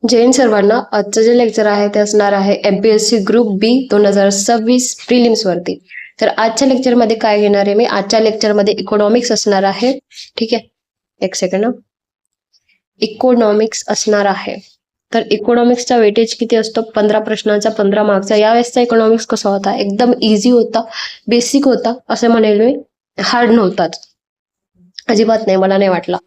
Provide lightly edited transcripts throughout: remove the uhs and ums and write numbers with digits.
जैन सर्वांना आजचं जे लेक्चर आहे ते असणार आहे एमपीएससी ग्रुप बी 2026 प्रिलिम्स वरती. तर आजच्या लेक्चरमध्ये काय घेणार आहे मी, आजच्या लेक्चरमध्ये इकॉनॉमिक्स असणार आहे. ठीक आहे, एक सेकंड. इकॉनॉमिक्स असणार आहे. तर इकॉनॉमिक्सचा वेटेज किती असतो, 15 प्रश्नांचा 15 मार्क्सचा. यावेळेसचा इकॉनॉमिक्स कसा होता, एकदम इझी होता, बेसिक होता असं म्हणेल मी, हार्ड नव्हताच अजिबात नाही, मला नाही वाटला.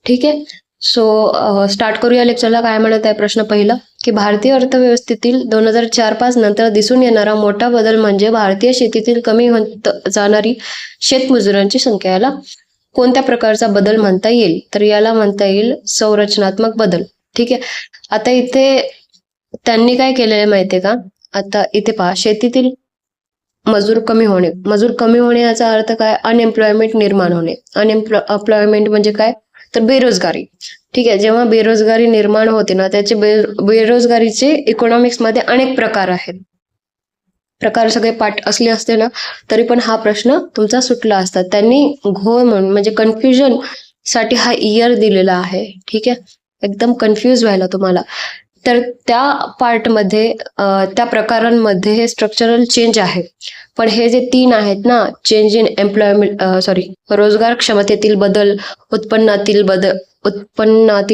ठीक आहे, सो स्टार्ट करूया लेक्चरला. काय म्हणत आहे प्रश्न पहिला, की भारतीय अर्थव्यवस्थेतील 2004-5 नंतर दिसून येणारा मोठा बदल म्हणजे भारतीय शेतीतील कमी होत जाणारी शेतमजुरांची संख्या. याला कोणत्या प्रकारचा बदल म्हणता येईल, तर याला म्हणता येईल संरचनात्मक बदल. ठीक आहे, आता इथे त्यांनी काय केलेलं माहितीये का, आता इथे पहा, शेतीतील मजूर कमी होणे. मजूर कमी होणे याचा अर्थ काय, अनएम्प्लॉयमेंट निर्माण होणे. अनएम्प्लॉयमेंट म्हणजे काय, तर बेरोजगारी. ठीक आहे, जेव्हा बेरोजगारी निर्माण होते ना, त्याचे बेरोजगारीचे इकॉनॉमिक्स मध्ये अनेक प्रकार आहेत. प्रकार सगळे पाठ असले असते ना तरी पण हा प्रश्न तुमचा सुटला असता. त्यांनी घोळ म्हणून म्हणजे कन्फ्युजन साठी हा इयर दिलेला आहे. ठीक आहे, एकदम कन्फ्युज व्हायला तुम्हाला. तर त्या पार्टमध्ये त्या प्रकारांमध्ये हे स्ट्रक्चरल चेंज आहे. पण हे जे 3 आहेत ना, चेंज इन एम्प्लॉयमेंट रोजगार क्षमतेतील बदल, उत्पन्नातील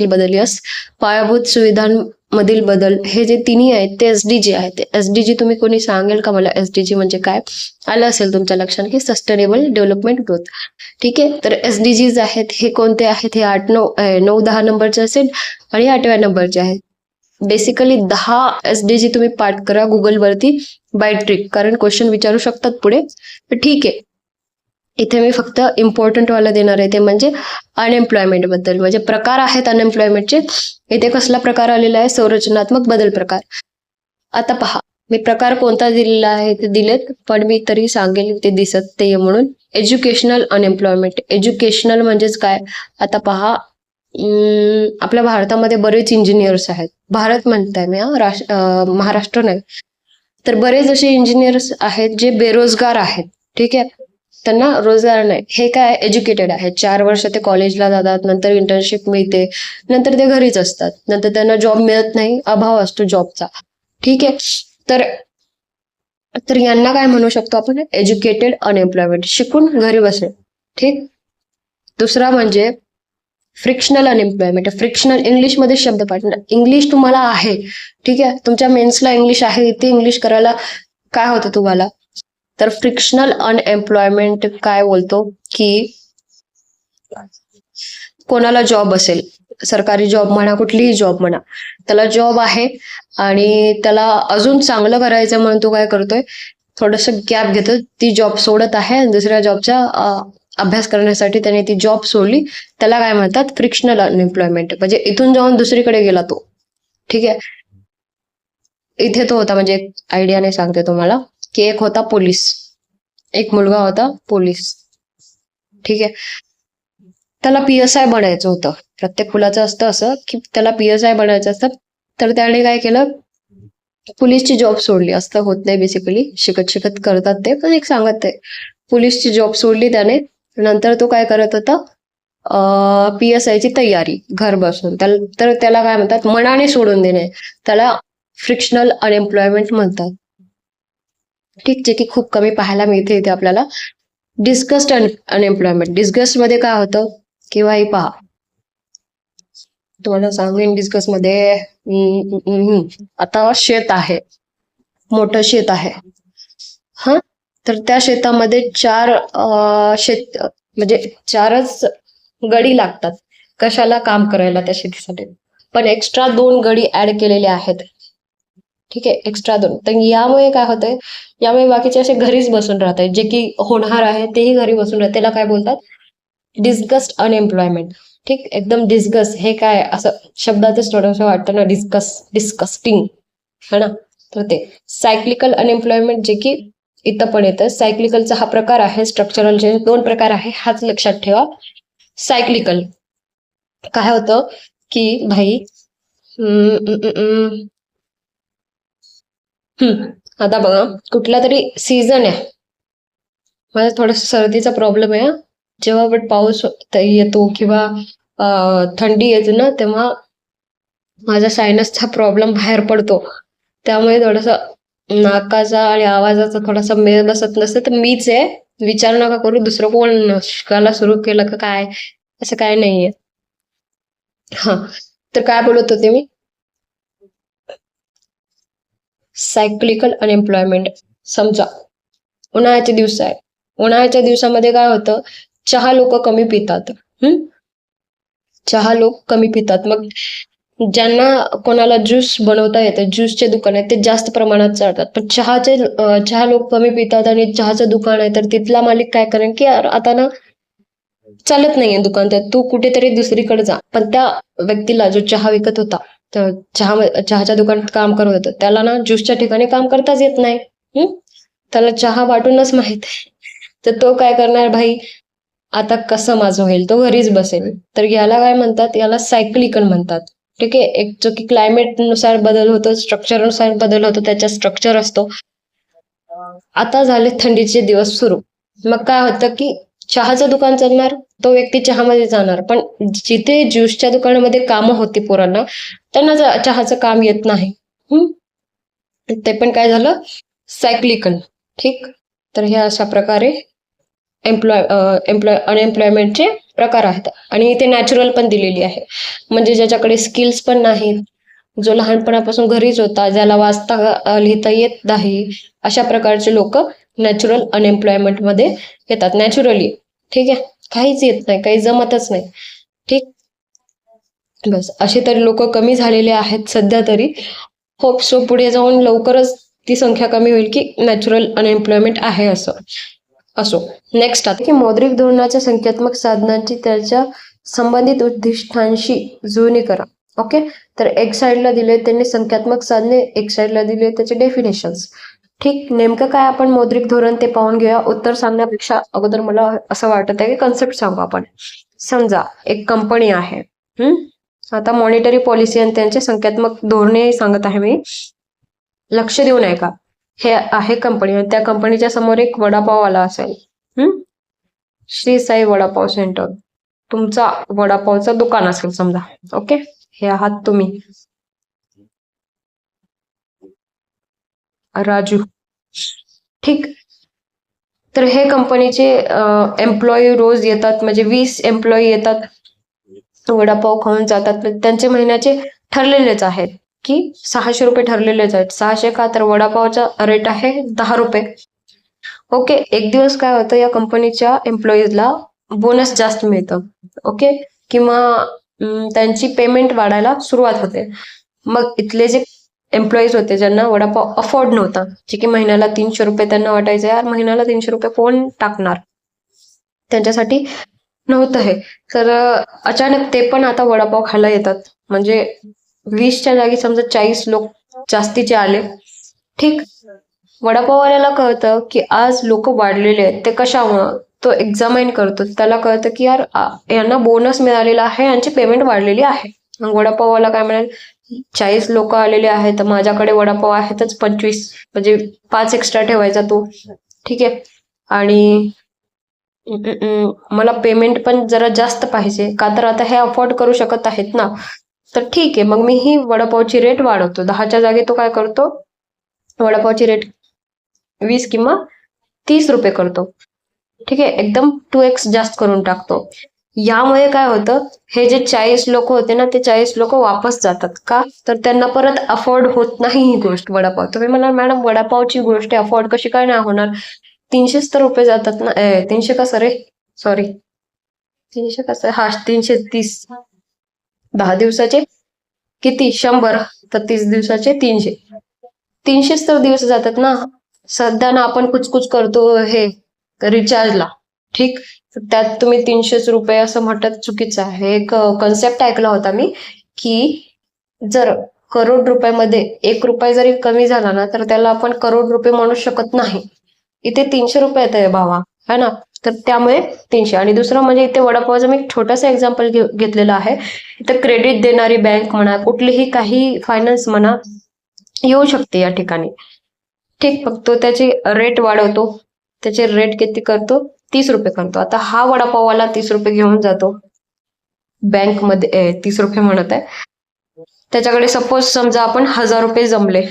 बदल, यस, पायाभूत सुविधांमधील बदल, हे जे तिन्ही आहेत ते एसडीजी आहेत. एसडीजी तुम्ही कोणी सांगेल का मला, एसडीजी म्हणजे काय? आलं असेल तुमच्या लक्षात की सस्टेनेबल डेव्हलपमेंट ग्रोथ. ठीक आहे, तर एसडीजीज आहेत हे कोणते आहेत, हे 9-10 नंबरचे असेल आणि 8व्या नंबरचे आहेत. बेसिकली 10 एसडीजी तुम्ही पाठ करा गुगलवरती बाय ट्रिक, कारण क्वेश्चन विचारू शकतात पुढे. ठीक आहे, इथे मी फक्त इम्पॉर्टंट वाला देणार आहे, ते म्हणजे अनएम्प्लॉयमेंट बद्दल, म्हणजे प्रकार आहेत अनएम्प्लॉयमेंटचे. इथे कसला प्रकार आलेला आहे, संरचनात्मक बदल प्रकार. आता पहा, मी प्रकार कोणता दिलेला आहे ते दिलेत, पण मी तरी सांगेल ते दिसत ते म्हणून. Educational unemployment. एज्युकेशनल म्हणजेच काय, आता पहा, आपल्या भारतामध्ये बरेच इंजिनियर्स आहेत. भारत म्हणताय मी, महाराष्ट्र नाही. तर बरेच असे इंजिनियर्स आहेत जे बेरोजगार आहेत. ठीक आहे, त्यांना रोजगार नाही. हे काय, एज्युकेटेड आहेत, 4 वर्ष ते कॉलेजला जातात, नंतर इंटर्नशिप मिळते, नंतर ते घरीच असतात, नंतर त्यांना जॉब मिळत नाही, अभाव असतो जॉबचा. ठीक आहे, तर तर यांना काय म्हणू शकतो आपण, एज्युकेटेड अनएम्प्लॉयमेंट, शिकून घरी बसले. ठीक, दुसरा म्हणजे फ्रिक्शनल अनएम्प्लॉयमेंट. फ्रिक्शनल इंग्लिशमध्ये शब्द पाठ, इंग्लिश तुम्हाला आहे, ठीक आहे, तुमच्या मेन्सला इंग्लिश आहे, इथे इंग्लिश करायला काय होतं तुम्हाला. तर फ्रिक्शनल अनएम्प्लॉयमेंट काय बोलतो, की कोणाला जॉब असेल, सरकारी जॉब म्हणा, कुठलीही जॉब म्हणा, त्याला जॉब आहे आणि त्याला अजून चांगलं करायचं म्हणून तो काय करतोय, थोडस गॅप घेतो, ती जॉब सोडत आहे आणि दुसऱ्या जॉबचा अभ्यास करण्यासाठी त्याने ती जॉब सोडली. त्याला काय म्हणतात, फ्रिक्शनल अनएम्प्लॉयमेंट. म्हणजे इथून जाऊन दुसरीकडे गेला तो. ठीक आहे, इथे तो होता, म्हणजे आयडियाने सांगते तुम्हाला, की एक होता पोलीस, एक मुलगा होता पोलीस. ठीक आहे, त्याला पीएसआय बनायचं होतं. प्रत्येक मुलाचं असतं असं की त्याला पीएसआय बनायचं असतं. तर त्याने काय केलं, पोलीसची जॉब सोडली. असं होत नाही बेसिकली, शिकत शिकत करतात ते, पण एक सांगत आहे, पोलीसची जॉब सोडली त्याने. नंतर तो काय करत होता, पीएसआय ची तयारी घर बसून. तर त्याला काय म्हणतात, मनाने सोडून देणे, त्याला फ्रिक्शनल अनएम्प्लॉयमेंट म्हणतात. ठीक, जे की खूप कमी पाहायला मिळते इथे आपल्याला. Disgust unemployment. डिस्गस्ट मध्ये काय होतं, किंवा हे पहा, तुम्हाला सांगेन डिस्कस मध्ये, आता शेत आहे, मोठं शेत आहे, हा, तर त्या शेतामध्ये 4 शेत म्हणजे 4च गडी लागतात कशाला, काम करायला त्या शेतीसाठी, पण एक्स्ट्रा 2 गडी ऍड केलेले आहेत. ठीक आहे, एक्स्ट्रा 2. तर यामुळे काय होतंय, यामुळे बाकीचे असे घरीच बसून राहत आहेत, जे की होणार आहे तेही घरी बसून राहत. त्याला काय बोलतात, डिस्गस्ट अनएम्प्लॉयमेंट. ठीक, एकदम डिस्गस्ट, हे काय असं शब्दातच थोडंसं वाटतं ना, डिस्कस्टिंग है ना. तर ते सायक्लिकल अनएम्प्लॉयमेंट, जे की इथं पण येतं. सायक्लिकलचा हा प्रकार आहे, स्ट्रक्चरल चेंज 2 प्रकार आहे, हाच लक्षात ठेवा. सायक्लिकल काय होतं, की भाई, आता बघा, कुठला तरी सीझन आहे, मला थोडस सर्दीचा प्रॉब्लेम आहे. जेव्हा पण पाऊस येतो किंवा थंडी येते ना, तेव्हा माझा सायनसचा प्रॉब्लेम बाहेर पडतो, त्यामुळे थोडंसं नाकाचा आणि आवाजाचा थोडासा मेळ बसत नसतं, तर मीच आहे. विचार नका करू दुसरं कोण शिकायला सुरू केलं का काय, असं काय नाहीये. हा, तर काय बोलत होते मी? Cyclical unemployment. समजा उन्हाळ्याचे दिवस आहे. उन्हाळ्याच्या दिवसामध्ये काय होतं, चहा लोक कमी पितात. चहा लोक कमी पितात. मग ज्यांना कोणाला ज्यूस बनवता येतं, ज्यूसचे दुकान आहे, ते जास्त प्रमाणात चालतात. पण चहा लोक कमी पितात आणि चहाचं दुकान आहे, तर तिथला मालिक काय करेन की यार आता ना चालत नाहीये दुकान, तर तू कुठेतरी दुसरीकडे जा. पण त्या व्यक्तीला जो चहा विकत होता, तर चहाच्या दुकानात काम करत होतं, त्याला ना ज्यूसच्या ठिकाणी काम करताच येत नाही. त्याला चहा वाटूनच माहित आहे. तर तो काय करणार भाई, आता कसं माझं होईल, तो घरीच बसेल. तर याला काय म्हणतात, याला सायक्लिकल म्हणतात. ठीक आहे. एक जो की क्लायमेट नुसार बदल होतो, स्ट्रक्चरनुसार बदल होतो, त्याचा स्ट्रक्चर असतो. आता झाले थंडीचे दिवस सुरू. मग काय होतं की चहाचं दुकान चालणार, तो व्यक्ती चहामध्ये जाणार. पण जिथे ज्यूसच्या दुकानामध्ये कामं होती पोरांना, त्यांना चहाचं काम येत नाही. ते पण काय झालं, सायक्लिकल. ठीक. तर हे अशा प्रकारे अनएम्प्लॉयमेंटचे प्रकार आहेत. आणि इथे नॅचरल पण दिलेली आहे, म्हणजे ज्याच्याकडे स्किल्स पण नाहीत, जो लहानपणापासून घरीच होता, ज्याला वाचता लिहिता येत नाही, अशा प्रकारचे लोक नॅचरल अनएम्प्लॉयमेंट मध्ये येतात. नॅचरली. ठीक आहे. काहीच येत नाही, काही जमतच नाही. ठीक. बस असे तरी लोक कमी झालेले आहेत सध्या तरी. होप सो पुढे जाऊन लवकरच ती संख्या कमी होईल की नॅचरल अनएम्प्लॉयमेंट आहे असं. असो. नेक्स्ट आता की मौद्रिक धोरणाच्या संख्यात्मक साधनांची त्याच्या संबंधित उद्दिष्टांशी जुळणी करा. ओके. तर एक साईडला दिले त्यांनी संख्यात्मक साधने, एक साईडला दिले त्याचे डेफिनेशन्स. ठीक. नेमकं काय आपण मौद्रिक धोरण ते पाहून घेऊया. उत्तर सांगण्यापेक्षा अगोदर मला असं वाटत आहे की कन्सेप्ट सांगू आपण. समजा एक कंपनी आहे. आता मॉनिटरी पॉलिसी आणि त्यांचे संख्यात्मक धोरणे सांगत आहे मी. लक्ष देऊन आहे का, हे आहे कंपनी आणि त्या कंपनीच्या समोर एक वडापाववाला असेल. श्री साई वडापाव सेंटर, तुमचा वडापावचं दुकान असेल समजा. ओके. हे आहात तुम्ही, राजू. ठीक. तर हे कंपनीचे एम्प्लॉई रोज येतात, म्हणजे 20 एम्प्लॉई येतात, वडापाव खाऊन जातात. त्यांचे महिन्याचे ठरलेलेच आहेत की 600 रुपये ठरलेलेच आहेत. 600 का, तर वडापावचा रेट आहे 10 रुपये. ओके. एक दिवस काय होतं, या कंपनीच्या एम्प्लॉईजला बोनस जास्त मिळतं. ओके. किंवा त्यांची पेमेंट वाढायला सुरुवात होते. मग इथले जे एम्प्लॉईज होते ज्यांना वडापाव अफोर्ड नव्हता, जे की महिन्याला 300 रुपये, त्यांना वाटायचं यार महिन्याला 300 रुपये कोण टाकणार, त्यांच्यासाठी नव्हतं हे. तर अचानक ते पण आता वडापाव खायला येतात. म्हणजे 20च्या जागी समजा 40 लोक जास्तीचे आले. ठीक. वडापाववाल्याला कळतं की आज लोक वाढलेले आहेत, ते कशामुळं, तो एक्झामाइन करतो. त्याला कळतं की यार यांना बोनस मिळालेला आहे, यांची पेमेंट वाढलेली आहे. मग वडापाववाला काय म्हणाल, 40 लोक आलेले आहेत तर माझ्याकडे वडापाव आहेतच 25, म्हणजे 5 एक्स्ट्रा ठेवायचा तो. ठीक आहे. आणि मला पेमेंट पण जरा जास्त पाहिजे, का तर आता हे अफोर्ड करू शकत आहेत ना. तर ठीक आहे, मग मी ही वडापावची रेट वाढवतो. 10च्या जागी तो काय करतो, वडापावची रेट 20 किंवा 30 रुपये करतो. ठीक आहे. एकदम 2x जास्त करून टाकतो. यामुळे काय होतं, हे जे 40 लोक होते ना, ते 40 लोक वापस जातात. का, तर त्यांना परत अफोर्ड होत नाही ही गोष्ट वडापाव. तुम्ही म्हणाल मॅडम वडापावची गोष्ट अफोर्ड कशी काय नाही होणार, 300 तर रुपये जातात ना. 300 कसं रे, सॉरी 300 कसं, हा 330. 10 दिवसाचे किती, 100, तर 30 दिवसाचे 300. 300 तर दिवस जातात ना. सध्या ना आपण कुचकुच करतो हे रिचार्जला. ठीक. त्यात तुम्ही 300 रुपये असं म्हणतात, चुकीचं आहे. एक कन्सेप्ट ऐकला होता मी की जर करोड रुपयामध्ये 1 रुपया जरी कमी झाला ना, तर त्याला आपण करोड रुपये म्हणू शकत नाही. इथे 300 रुपये येत आहे भावा, है ना. तर त्यामुळे 300. आणि दुसरं म्हणजे इथे वडापावचं मी एक छोटंसं एक्झाम्पल घेतलेलं आहे. इथे क्रेडिट देणारी बँक म्हणा, कुठलीही काही फायनान्स म्हणा येऊ शकते या ठिकाणी. ठीक. मग तो त्याची रेट वाढवतो. त्याचे रेट किती करतो, 30 रुपये करतो. आता हा वडापाववाला 30 रुपये घेऊन जातो बँकमध्ये, 30 रुपये म्हणत आहे, त्याच्याकडे सपोज समजा आपण 1000 रुपये जमले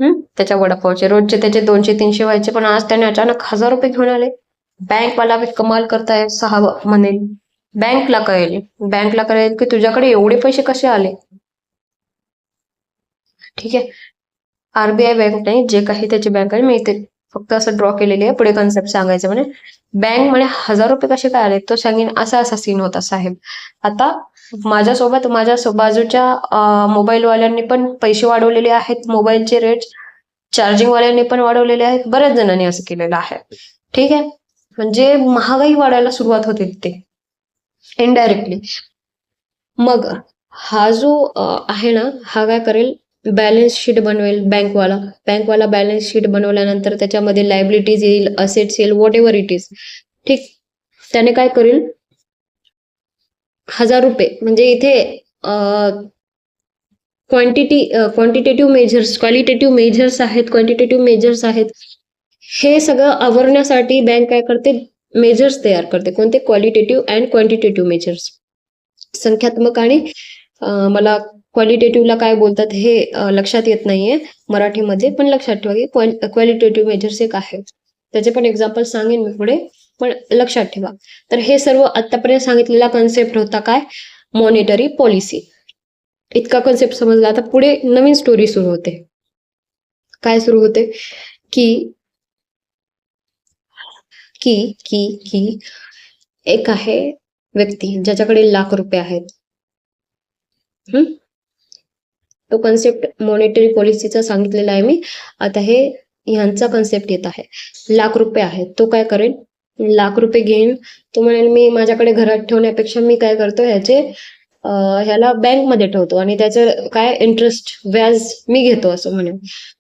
त्याच्या वडापावचे, रोजचे त्याचे 200-300 व्हायचे, पण आज त्याने अचानक 1000 रुपये घेऊन आले. बँकवाला बी कमाल करताय सहा म्हणेल. बँकला कळेल की तुझ्याकडे एवढे पैसे कसे आले. ठीक आहे. आरबीआय बँक नाही, जे काही त्याची बँक आहे, मी इथे फक्त असं ड्रॉ केलेली आहे. पुढे कन्सेप्ट सांगायचं म्हणे बँक म्हणे 1000 रुपये कसे काय आले. तो सांगेन असा असा सीन होता साहेब. आता माझ्यासोबत माझ्या बाजूच्या मोबाईलवाल्यांनी पण पैसे वाढवलेले आहेत, मोबाईलचे रेट. चार्जिंग वाल्यांनी पण वाढवलेले आहेत, बऱ्याच जणांनी असं केलेलं आहे. ठीक आहे. म्हणजे महागाई वाढायला सुरुवात होते तिथे इनडायरेक्टली. मग हा जो आहे ना, हा काय करेल, बॅलन्स शीट बनवेल बँकवाला बॅलन्स शीट बनवल्यानंतर त्याच्यामध्ये लायबिलिटीज येईल, असेट्स येईल, व्हॉट एव्हर इट इज. ठीक. त्याने काय करेल, 1000 रुपये म्हणजे इथे क्वांटिटेटिव्ह मेजर्स, क्वालिटेटिव्ह मेजर्स आहेत, क्वांटिटेटिव्ह मेजर्स आहेत. हे सगळं आवरण्यासाठी बँक काय करते, मेजर्स तयार करते. कोणते, क्वालिटेटिव्ह अँड क्वांटिटेटिव्ह मेजर्स. संख्यात्मक आणि मला क्वालिटेटिव्हला काय बोलतात हे लक्षात येत नाहीये मराठीमध्ये, पण लक्षात ठेवा की क्वालिटेटिव्ह मेजर्स एक आहे. त्याचे पण एक्झाम्पल सांगेन मी पुढे, पण लक्षात ठेवा. तर हे सर्व आतापर्यंत सांगितलेला कन्सेप्ट होता काय, मॉनिटरी पॉलिसी. इतका कन्सेप्ट समजला. आता पुढे नवीन स्टोरी सुरू होते. काय सुरू होते की की की की एक आहे व्यक्ती ज्याच्याकडे ₹1,00,000 आहेत. तो कन्सेप्ट मॉनिटरी पॉलिसीचा सांगितलेला आहे मी. आता हे ह्यांचा कन्सेप्ट येत आहे. ₹1,00,000 आहेत. तो काय करेल, ₹1,00,000 घेईन. तो म्हणेल मी माझ्याकडे घरात ठेवण्यापेक्षा मी काय करतो, ह्याला बँकमध्ये ठेवतो आणि त्याचं काय इंटरेस्ट, व्याज मी घेतो असं म्हणेल.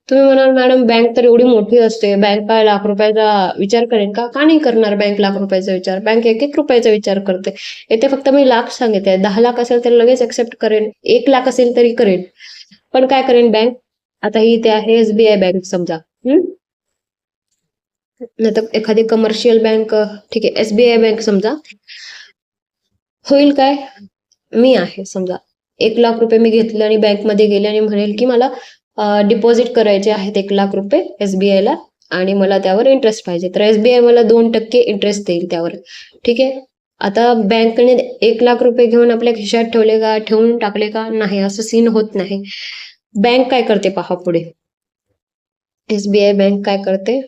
तुम्ही म्हणाल मॅडम बँक तर एवढी मोठी असते, बँक काय ₹1,00,000 विचार करेल का? का नाही करणार बँक ₹1,00,000 विचार? बँक ₹1,1 रुपयाचा विचार करते. येथे फक्त मी लाख सांगितले. 10 लाख असेल तर लगेच ऍक्सेप्ट करेन, 1 लाख असेल तरी करेन. पण काय करेन बँक, आता ही इथे आहे एसबीआय बँक समजा, नाही तर एखादी कमर्शियल बँक, ठीक आहे, एसबीआय बँक समजा. होईल काय, मी आहे समजा, ₹1,00,000 मी घेतले आणि बँकमध्ये गेले आणि म्हणेल की मला डिपॉझिट करायचे आहेत ₹1,00,000 एसबीआय ला आणि मला त्यावर इंटरेस्ट पाहिजे. तर एसबीआय मला 2% इंटरेस्ट देईल त्यावर. ठीक आहे. आता बँकने ₹1,00,000 घेऊन आपल्या खिशात ठेवले का, ठेवून टाकले का, नाही, असं सीन होत नाही. बँक काय करते पहा पुढे. एसबीआय बँक काय करते,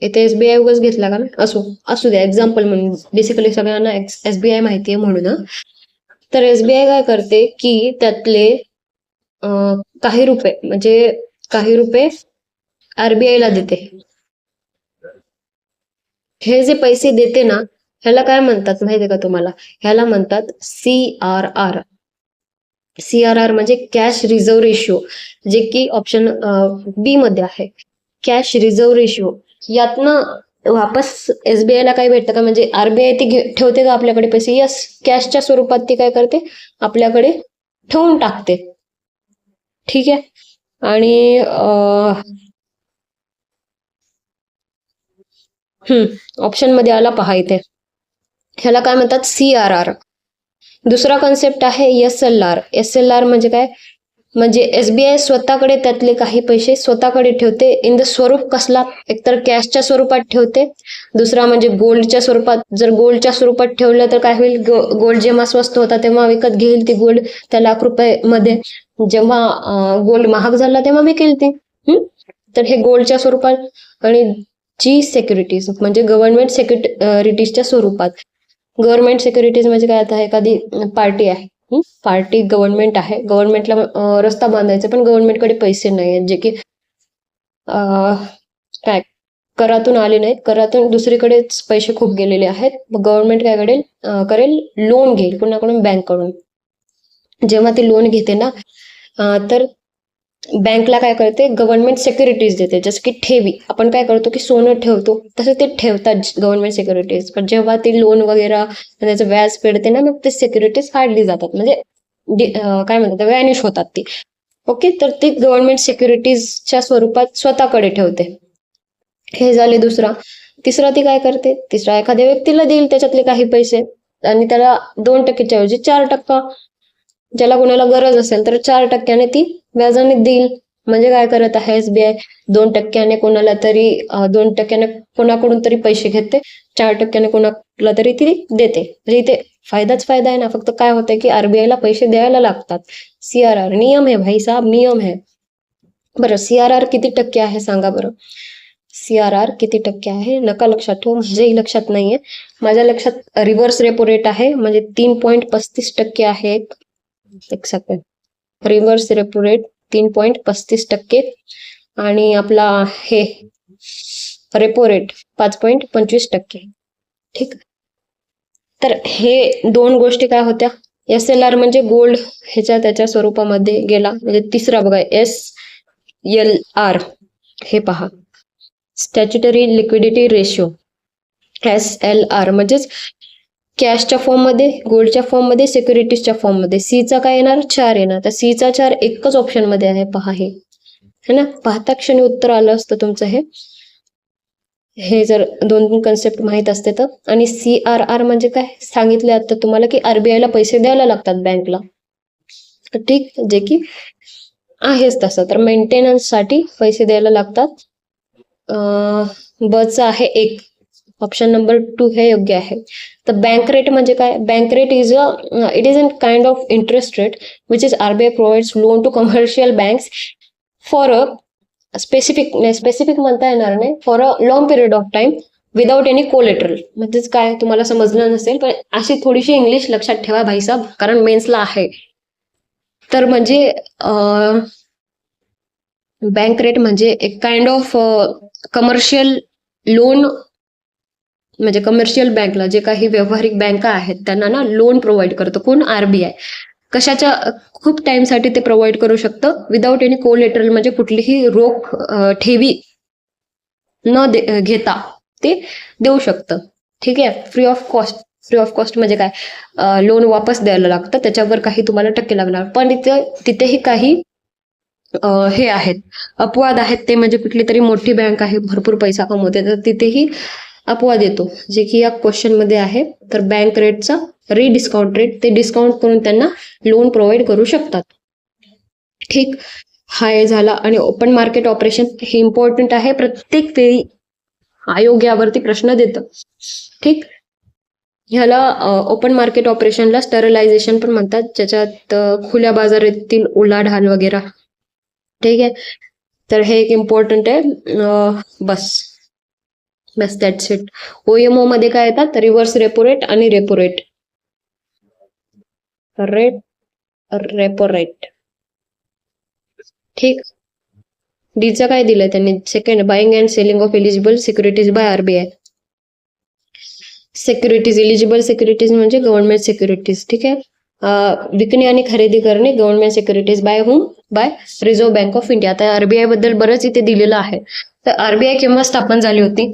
इथे एसबीआय उगाच घेतला का, असू द्या एक्झाम्पल म्हणून, बेसिकली सगळ्यांना एसबीआय माहितीये म्हणून. तर एसबीआय काय करते की त्यातले काही रुपये आरबीआय ला देते. हे जे पैसे देते ना, ह्याला काय म्हणतात माहितीये का तुम्हाला, ह्याला म्हणतात CRR. CRR म्हणजे कॅश रिझर्व्ह रेशिओ, जे की ऑप्शन बी मध्ये आहे, कॅश रिझर्व्ह रेशिओ. यातनं वापस एसबीआय ला काय भेटतं का, म्हणजे आरबीआय ती ठेवते का आपल्याकडे पैसे, यस, कॅशच्या स्वरूपात ती काय करते, आपल्याकडे ठेवून टाकते. ठीक आहे. आणि ऑप्शन मध्ये आला पहा इथे, ह्याला काय म्हणतात, CRR. दुसरा कन्सेप्ट आहे SLR. SLR म्हणजे काय, म्हणजे एसबीआय स्वतःकडे त्यातले काही पैसे स्वतःकडे ठेवते. इन द स्वरूप कसला, एकतर कॅशच्या स्वरूपात ठेवते, दुसरा म्हणजे गोल्डच्या स्वरूपात. जर गोल्डच्या स्वरूपात ठेवलं तर काय होईल, गोल्ड जेव्हा स्वस्त होता तेव्हा विकत घेईल ती गोल्ड त्या ₹1,00,000 मध्ये, जेव्हा गोल्ड महाग झाला तेव्हा विकेल ती. तर हे गोल्डच्या स्वरूपात. आणि जी सिक्युरिटीज म्हणजे गव्हर्नमेंट सिक्युरिटीजच्या स्वरूपात. गव्हर्नमेंट सिक्युरिटीज म्हणजे काय, आता एखादी पार्टी आहे, पार्टी गव्हर्नमेंट आहे, गव्हर्नमेंटला रस्ता बांधायचा, पण गव्हर्नमेंटकडे पैसे नाही आहेत, जे की काय करातून आले नाहीत, करातून दुसरीकडेच पैसे खूप गेलेले आहेत. गव्हर्नमेंट काय करेल, लोन घेईल कुणाकडून, बँककडून. जेव्हा ती लोन घेते ना, तर बँकला काय करते, गव्हर्नमेंट सिक्युरिटीज देते, जसं की ठेवी. आपण काय करतो की सोनं ठेवतो, तसं ते ठेवतात गव्हर्नमेंट सिक्युरिटीज. पण जेव्हा ती लोन वगैरे त्याचं व्याज फेडते ना, मग ते सिक्युरिटीज काढली जातात, म्हणजे काय म्हणतात, व्हॅनिश होतात ती. ओके. तर ती गव्हर्नमेंट सिक्युरिटीजच्या स्वरूपात स्वतःकडे ठेवते. हे झाले दुसरा. तिसरा ती काय करते, तिसरा एखाद्या व्यक्तीला देईल त्याच्यातले काही पैसे आणि त्याला 2%च्या ऐवजी 4% ज्याला कोणाला गरज असेल तर 4% ती व्याजाने देईल. म्हणजे काय करत आहे एसबीआय, 2% कोणाला तरी 2% कोणाकडून तरी पैसे घेते, 4% कोणाला तरी ती देते. म्हणजे इथे फायदाच फायदा आहे ना. फक्त काय होतंय की आरबीआयला पैसे द्यायला लागतात. सीआरआर नियम आहे भाई साहब, नियम आहे. बरं, सीआरआर किती टक्के आहे सांगा बरं. सीआरआर किती टक्के आहे नका लक्षात ठेवू, माझ्याही लक्षात नाहीये. माझ्या लक्षात रिव्हर्स रेपो रेट आहे, म्हणजे 3.35% आहे. एक सेकंड, रिव्हर्स रेपो रेट 3.35% आणि आपला हे रेपो रेट 5.25%. ठीक. तर हे दोन गोष्टी काय होत्या, SLR म्हणजे गोल्ड ह्याच्या त्याच्या स्वरूपामध्ये गेला. म्हणजे तिसरा बघा SLR, हे पहा स्टॅच्युटरी लिक्विडिटी रेशो, SLR म्हणजेच कॅशच्या फॉर्म मध्ये, गोल्डच्या फॉर्म मध्ये, सिक्युरिटीजच्या फॉर्म मध्ये. सीचा काय येणार, 4 येणार. तर सीचा 4 एकच ऑप्शन मध्ये आहे, पहा हे है ना. पाहता क्षणी उत्तर आलं असतं तुमचं हे जर दोन कन्सेप्ट माहित असते तर. आणि CRR म्हणजे काय सांगितले आता तुम्हाला की आरबीआयला पैसे द्यायला लागतात बँकला. ठीक, जे की आहेच तसं. तर मेंटेनन्स साठी पैसे द्यायला लागतात. बच आहे 1, ऑप्शन नंबर 2 हे योग्य आहे. तर बँक रेट म्हणजे काय, bank rate is a kind of interest rate which is RBI provides loan to commercial banks for a specific म्हणता येणार नाही, for a long period of time without any collateral. म्हणजेच काय तुम्हाला समजलं नसेल पण अशी थोडीशी इंग्लिश लक्षात ठेवा भाईसाहेब, कारण मेन्सला आहे. तर म्हणजे बँक रेट म्हणजे एक काइंड ऑफ कमर्शियल लोन, म्हणजे कमर्शियल बँकला जे काही व्यावहारिक बँका आहेत त्यांना ना लोन प्रोव्हाइड करतो कोण, आरबीआय. कशाच्या, खूप टाइमसाठी ते प्रोव्हाइड करू शकतं विदाउट एनी कोलेटरल, म्हणजे कुठलीही रोख ठेवी न घेता ते देऊ शकतं. ठीक आहे, free of cost. Free of cost म्हणजे काय, लोन वापस द्यायला लागतं, त्याच्यावर काही तुम्हाला टक्के लागणार. पण तिथेही काही हे आहेत, अपवाद आहेत. ते म्हणजे कुठली तरी मोठी बँक आहे, भरपूर पैसा कमवते, तर तिथेही अपवाद येतो, जे की या क्वेश्चन मध्ये आहे. तर बँक रेटचा रिडिस्काउंट रेट, ते डिस्काउंट करून त्यांना लोन प्रोव्हाइड करू शकतात. ठीक, हा हे झाला. आणि ओपन मार्केट ऑपरेशन हे इम्पॉर्टंट आहे, प्रत्येक वेळी आयोग यावरती प्रश्न देतं. ठीक, ह्याला ओपन मार्केट ऑपरेशनला स्टरलायझेशन पण म्हणतात, ज्याच्यात खुल्या बाजारातील उलाढाल वगैरे. ठीक आहे, तर हे एक इम्पॉर्टंट आहे. बस दॅट्स इट. ओएमओ मध्ये काय येतात, रिव्हर्स रेपो रेट आणि रेपो रेट. Repo rate. ठीक, डीचं काय दिलंय त्यांनी, second, buying and selling of eligible securities by RBI. Securities, eligible securities म्हणजे गव्हर्नमेंट सिक्युरिटीज. ठीक आहे, विकणे आणि खरेदी करणे government securities by hmm, by Reserve Bank of India. आता आरबीआय बद्दल बरंच इथे दिलेलं आहे. तर आरबीआय केव्हा स्थापन झाली होती,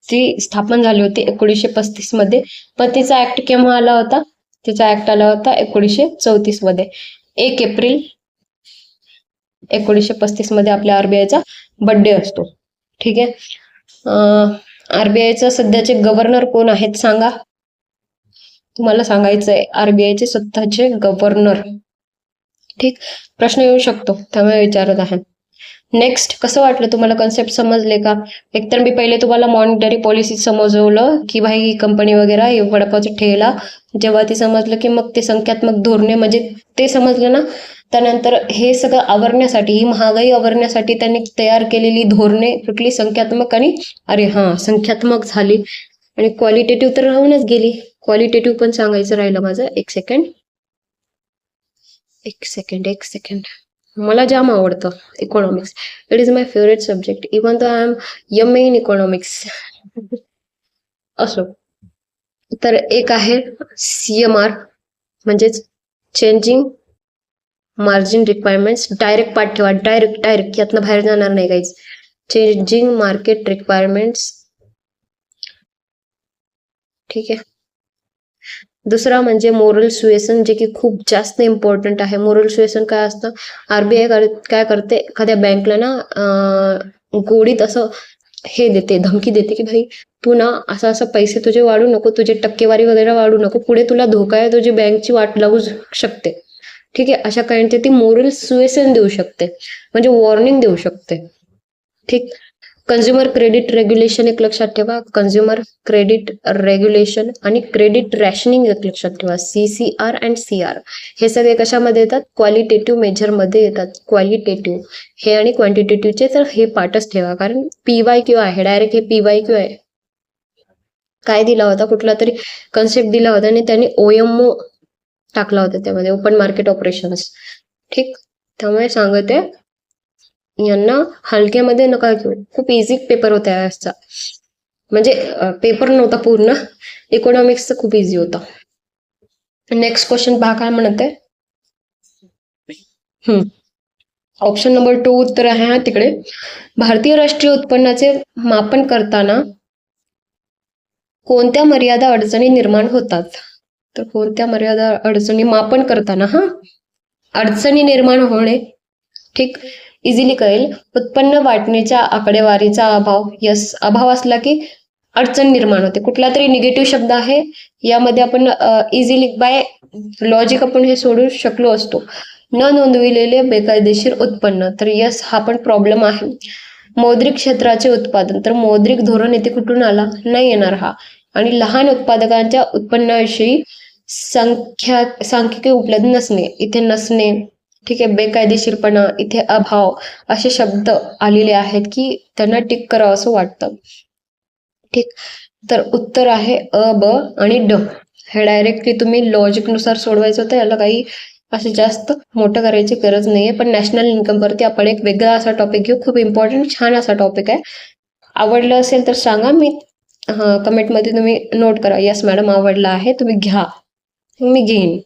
ती स्थापन झाली होती 1935 मध्ये. पण तिचा ऍक्ट केव्हा आला होता, तिचा ऍक्ट आला होता 1934 मध्ये. 1 एप्रिल 1935 मध्ये आपल्या आरबीआयचा बर्थडे असतो. ठीक आहे, आरबीआयचा सध्याचे गव्हर्नर कोण आहेत सांगा, तुम्हाला सांगायचंय आरबीआयचे स्वतःचे गव्हर्नर. ठीक, प्रश्न येऊ शकतो त्यामुळे विचारत आहे. नेक्स्ट, कसं वाटलं तुम्हाला, कन्सेप्ट समजले का? एकतर मी पहिले तुम्हाला मॉनिटरी पॉलिसी समजवलं की भाई ही कंपनी वगैरे वडापावचा ठेला, जेव्हा ते समजलं की मग ते संख्यात्मक धोरणे म्हणजे ते समजलं ना. त्यानंतर हे सगळं आवरण्यासाठी, ही महागाई आवरण्यासाठी त्यांनी तयार केलेली धोरणे कुठली, संख्यात्मक. आणि अरे हा, संख्यात्मक झाली आणि क्वालिटेटिव्ह तर राहूनच गेली. क्वालिटेटिव्ह पण सांगायचं राहिलं माझं. एक सेकंड. मला जाम आवडतं economics. It is my favourite subject even though I am yummy in economics. असो, तर एक आहे CMR म्हणजेच चेंजिंग मार्जिन रिक्वायरमेंट्स. डायरेक्ट पाठ ठेवा, डायरेक्ट यातनं बाहेर जाणार नाही काहीच. Changing market requirements. ठीक आहे, दुसरा म्हणजे मोरल सुएसन, जे की खूप जास्त इम्पॉर्टंट आहे. मोरल सुएसन काय असतं, आरबीआय काय करते, एखाद्या बँकला ना गोडीत असं हे देते, धमकी देते की भाई तू ना असं पैसे तुझे वाढू नको, तुझे टक्केवारी वगैरे वाढू नको, पुढे तुला धोका आहे, तुझी बँकची वाट लागू शकते. ठीक आहे, अशा काहींचे ती मोरल सुएसन देऊ शकते, म्हणजे वॉर्निंग देऊ शकते. ठीक. कन्झ्युमर क्रेडिट रेग्युलेशन एक लक्षात ठेवा, कन्झ्युमर क्रेडिट रेग्युलेशन आणि क्रेडिट रॅशनिंग एक लक्षात ठेवा. CCR अँड CR हे सगळे कशामध्ये येतात? क्वालिटेटिव्ह मेजर मध्ये येतात. क्वालिटेटिव्ह हे आणि क्वांटिटेटिव्हचे तर हे पार्टच ठेवा, कारण PYQ आहे, डायरेक्ट हे PYQ आहे. काय दिला होता? कुठला तरी कन्सेप्ट दिला होता आणि त्यांनी OMO टाकला होता त्यामध्ये, ओपन मार्केट ऑपरेशन्स. ठीक. त्यामुळे सांगते यांना हलक्यामध्ये नका घेऊ, खूप इझी पेपर होता याचा, म्हणजे पेपर नव्हता पूर्ण, इकॉनॉमिक्सचा खूप इझी होता. नेक्स्ट क्वेश्चन पहा काय म्हणत आहे. ऑप्शन नंबर 2 उत्तर आहे तिकडे. भारतीय राष्ट्रीय उत्पन्नाचे मापन करताना कोणत्या मर्यादा अडचणी निर्माण होतात? तर कोणत्या मर्यादा अडचणी मापन करताना अडचणी निर्माण होणे. ठीक. इझिली कळेल. उत्पन्न वाटणीच्या आकडेवारीचा अभाव. यस, अभाव असला की अडचण निर्माण होते. कुठला तरी निगेटिव्ह शब्द आहे यामध्ये आपण इझिली बाय लॉजिक आपण हे सोडू शकलो असतो. न नोंदविलेले बेकायदेशीर उत्पन्न. तर यस, हा पण प्रॉब्लेम आहे. मौद्रिक क्षेत्राचे उत्पादन. तर मौद्रिक धोरण येथे कुठून आला? नाही येणार हा. आणि लहान उत्पादकांच्या उत्पन्नाविषयी सांख्यिकी उपलब्ध नसणे, इथे नसणे. ठीक आहे. बेकायदेशीरपणा, इथे अभाव, असे शब्द आलेले आहेत की त्यांना टिक करावं असं वाटतं. ठीक. तर उत्तर आहे अ, ब आणि ड. हे डायरेक्टली तुम्ही लॉजिक नुसार सोडवायचं होतं, याला काही असं जास्त मोठं करायची गरज नाहीये. पण नॅशनल इन्कम वरती आपण एक वेगळा असा टॉपिक घेऊ, खूप इम्पॉर्टंट छान असा टॉपिक आहे. आवडलं असेल तर सांगा, मी कमेंटमध्ये तुम्ही नोट करा, यस मॅडम आवडला आहे, तुम्ही घ्या, मी घेईन.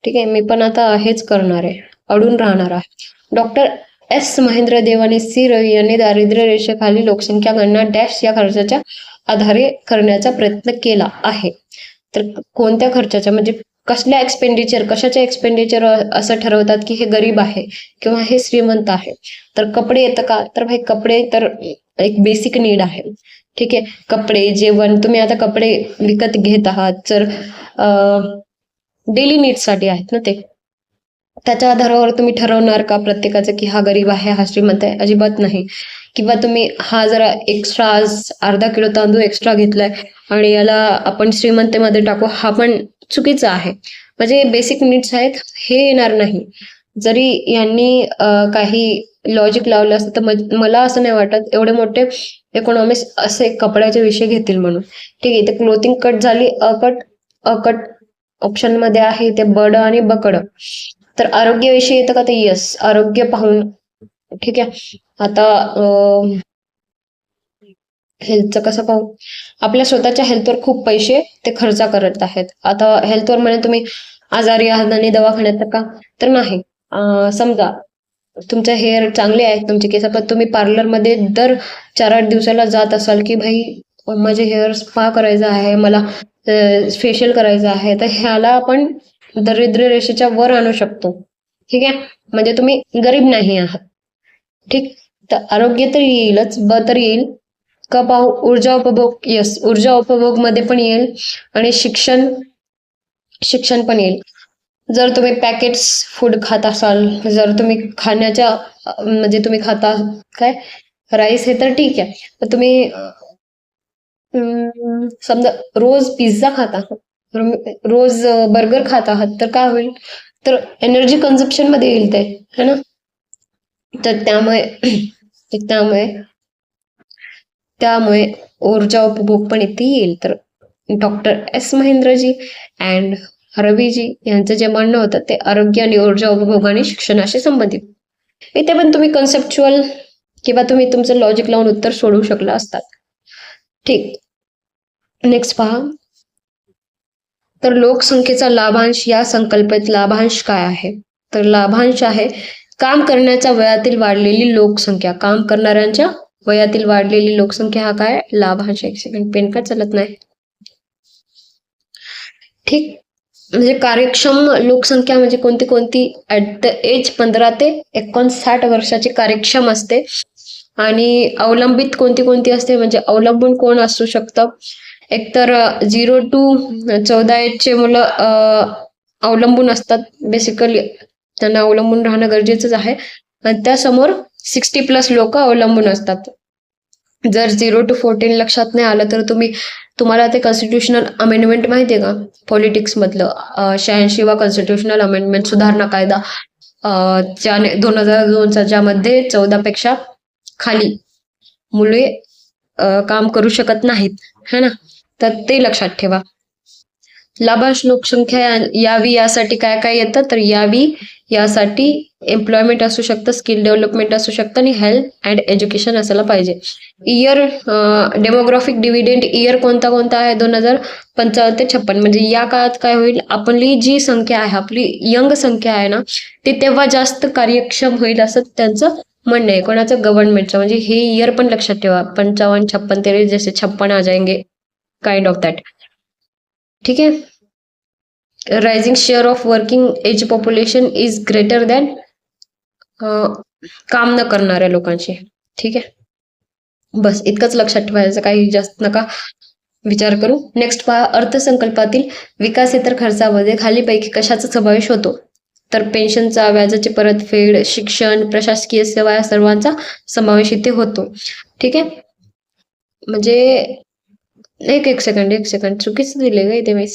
ठीक आहे. मी पण आता हेच करणार आहे, अडून राहणार आहे. Doctor S. महेंद्र देव आणि C. रवी यांनी दारिद्र्य रेषेखाली लोकसंख्या गणना डॅश या खर्चाच्या आधारे करण्याचा प्रयत्न केला आहे. तर कोणत्या खर्चाच्या, म्हणजे कसल्या एक्सपेंडिचर, कशाच्या एक्सपेंडिचर असं ठरवतात की हे गरीब आहे किंवा हे श्रीमंत आहे? तर कपडे येतं का? तर भाई कपडे तर एक बेसिक नीड आहे. ठीक आहे. कपडे, जेवण, तुम्ही आता कपडे विकत घेत आहात तर डेली नीड्स साठी आहेत ना ते. त्याच्या आधारावर तुम्ही ठरवणार का प्रत्येकाचं की हा गरीब आहे, हा श्रीमंत आहे? अजिबात नाही. किंवा तुम्ही हा जरा एक्स्ट्रा, आज अर्धा किलो तांदूळ एक्स्ट्रा घेतलाय आणि याला आपण श्रीमंतेमध्ये टाकू, हा पण चुकीचा आहे. म्हणजे बेसिक नीड्स आहेत हे येणार नाही. जरी यांनी काही लॉजिक लावलं असतं तर मला असं नाही वाटत एवढे मोठे इकॉनॉमिक्स असे कपड्याचे विषय घेतील म्हणून. ठीक आहे. इथे क्लोथिंग कट झाली, अकट ऑप्शन मध्ये आहे इथे बड आणि बकड. तर आरोग्याविषयी येतं का? तर यस, आरोग्य पाहून. ठीक आहे. आता हेल्थचं कसं पाहू? आपल्या स्वतःच्या हेल्थवर खूप पैसे ते खर्च करत आहेत. आता हेल्थवर म्हणजे तुम्ही आजारी आहात आणि दवाखान्यात का? तर नाही. समजा तुमचे हेअर चांगले आहेत, तुमचे केस, पण तुम्ही पार्लरमध्ये दर 4-8 दिवसाला जात असाल की भाई माझे हेअर स्पा करायचं आहे, मला फेशियल करायचं आहे, तर ह्याला आपण दारिद्र्य रेषेच्या वर आणू शकतो. ठीक आहे. म्हणजे तुम्ही गरीब नाही आहात. ठीक. तर आरोग्य तर येईलच, ब तर येईल. का पाहू? ऊर्जा उपभोग. यस, ऊर्जा उपभोग मध्ये पण येईल आणि शिक्षण पण येईल. जर तुम्ही पॅकेट्स फूड खात असाल, जर तुम्ही खाण्याच्या म्हणजे तुम्ही खाता काय राईस, हे तर ठीक आहे. तर तुम्ही समजा रोज पिझ्झा खाता, रोज बर्गर खात आहात, तर काय होईल? तर एनर्जी कन्झम्पशन मध्ये येईल ते, है ना. तर त्यामुळे ऊर्जा उपभोग पण इथे येईल. तर doctor S. Mahendraji and Raviji यांचं जे म्हणणं होतं ते आरोग्य आणि ऊर्जा उपभोग आणि शिक्षणाशी संबंधित. इथे पण तुम्ही कन्सेप्च्युअल किंवा तुम्ही तुमचं लॉजिक लावून उत्तर सोडवू शकला असतात. ठीक. नेक्स्ट पहा. तर लोकसंख्येचा लाभांश या संकल्पनेत लाभांश काय आहे? तर लाभांश आहे काम करण्याच्या वयातील वाढलेली लोकसंख्या. काम करणाऱ्यांच्या वयातील वाढलेली लोकसंख्या हा काय? लाभांश. एक सेकंड, पेन का चालत नाही. ठीक. म्हणजे कार्यक्षम लोकसंख्या म्हणजे कोणती? ऍट द एज 15 ते 59 वर्षाची कार्यक्षम असते. आणि अवलंबित कोणती असते? म्हणजे अवलंबून कोण असू शकतं? एकतर 0 to 14 एजचे मुलं अवलंबून असतात बेसिकली. त्यांना अवलंबून राहणं गरजेचंच आहे. आणि त्यासमोर 60+ लोक अवलंबून असतात. जर 0 to 14 लक्षात नाही आलं तर तुम्हाला ते कॉन्स्टिट्युशनल अमेंडमेंट माहिती आहे का, पॉलिटिक्स मधलं 86वा कॉन्स्टिट्युशनल अमेंडमेंट सुधारणा कायदा 2002चा, ज्यामध्ये 14पेक्षा खाली मुले काम करू शकत नाहीत, है ना. तर ते लक्षात ठेवा. लाभांश लोकसंख्या यावी यासाठी काय काय येतं, तर यासाठी एम्प्लॉयमेंट असू शकतं, स्किल डेव्हलपमेंट असू शकतं आणि हेल्थ अँड एज्युकेशन असायला पाहिजे. इयर डेमोग्राफिक डिव्हिडेंड इयर कोणता कोणता आहे, 2055 ते 56. म्हणजे या काळात काय होईल, आपली जी संख्या आहे, आपली यंग संख्या आहे ना, ती तेव्हा जास्त कार्यक्षम होईल असं त्यांचं म्हणणं आहे. कोणाचं, गव्हर्नमेंटचं. म्हणजे हे इयर पण लक्षात ठेवा, 55, 56, 23 जैसे 56 आ जाएंगे, काइंड ऑफ दॅट. ठीक आहे. Rising share of working age population is greater than काम न करणाऱ्या लोकांची. ठीक आहे, बस इतकंच लक्षात ठेवायचं, काही जास्त नका विचार करू. नेक्स्ट पहा, अर्थसंकल्पातील विकासेतर खर्चामध्ये खालीपैकी कशाचा समावेश होतो, तर पेन्शनचा, व्याजाची परतफेड, शिक्षण, प्रशासकीय सेवा या सर्वांचा समावेश इथे होतो. ठीक आहे. म्हणजे एक सेकंड चुकीचं दिले का इथे मी.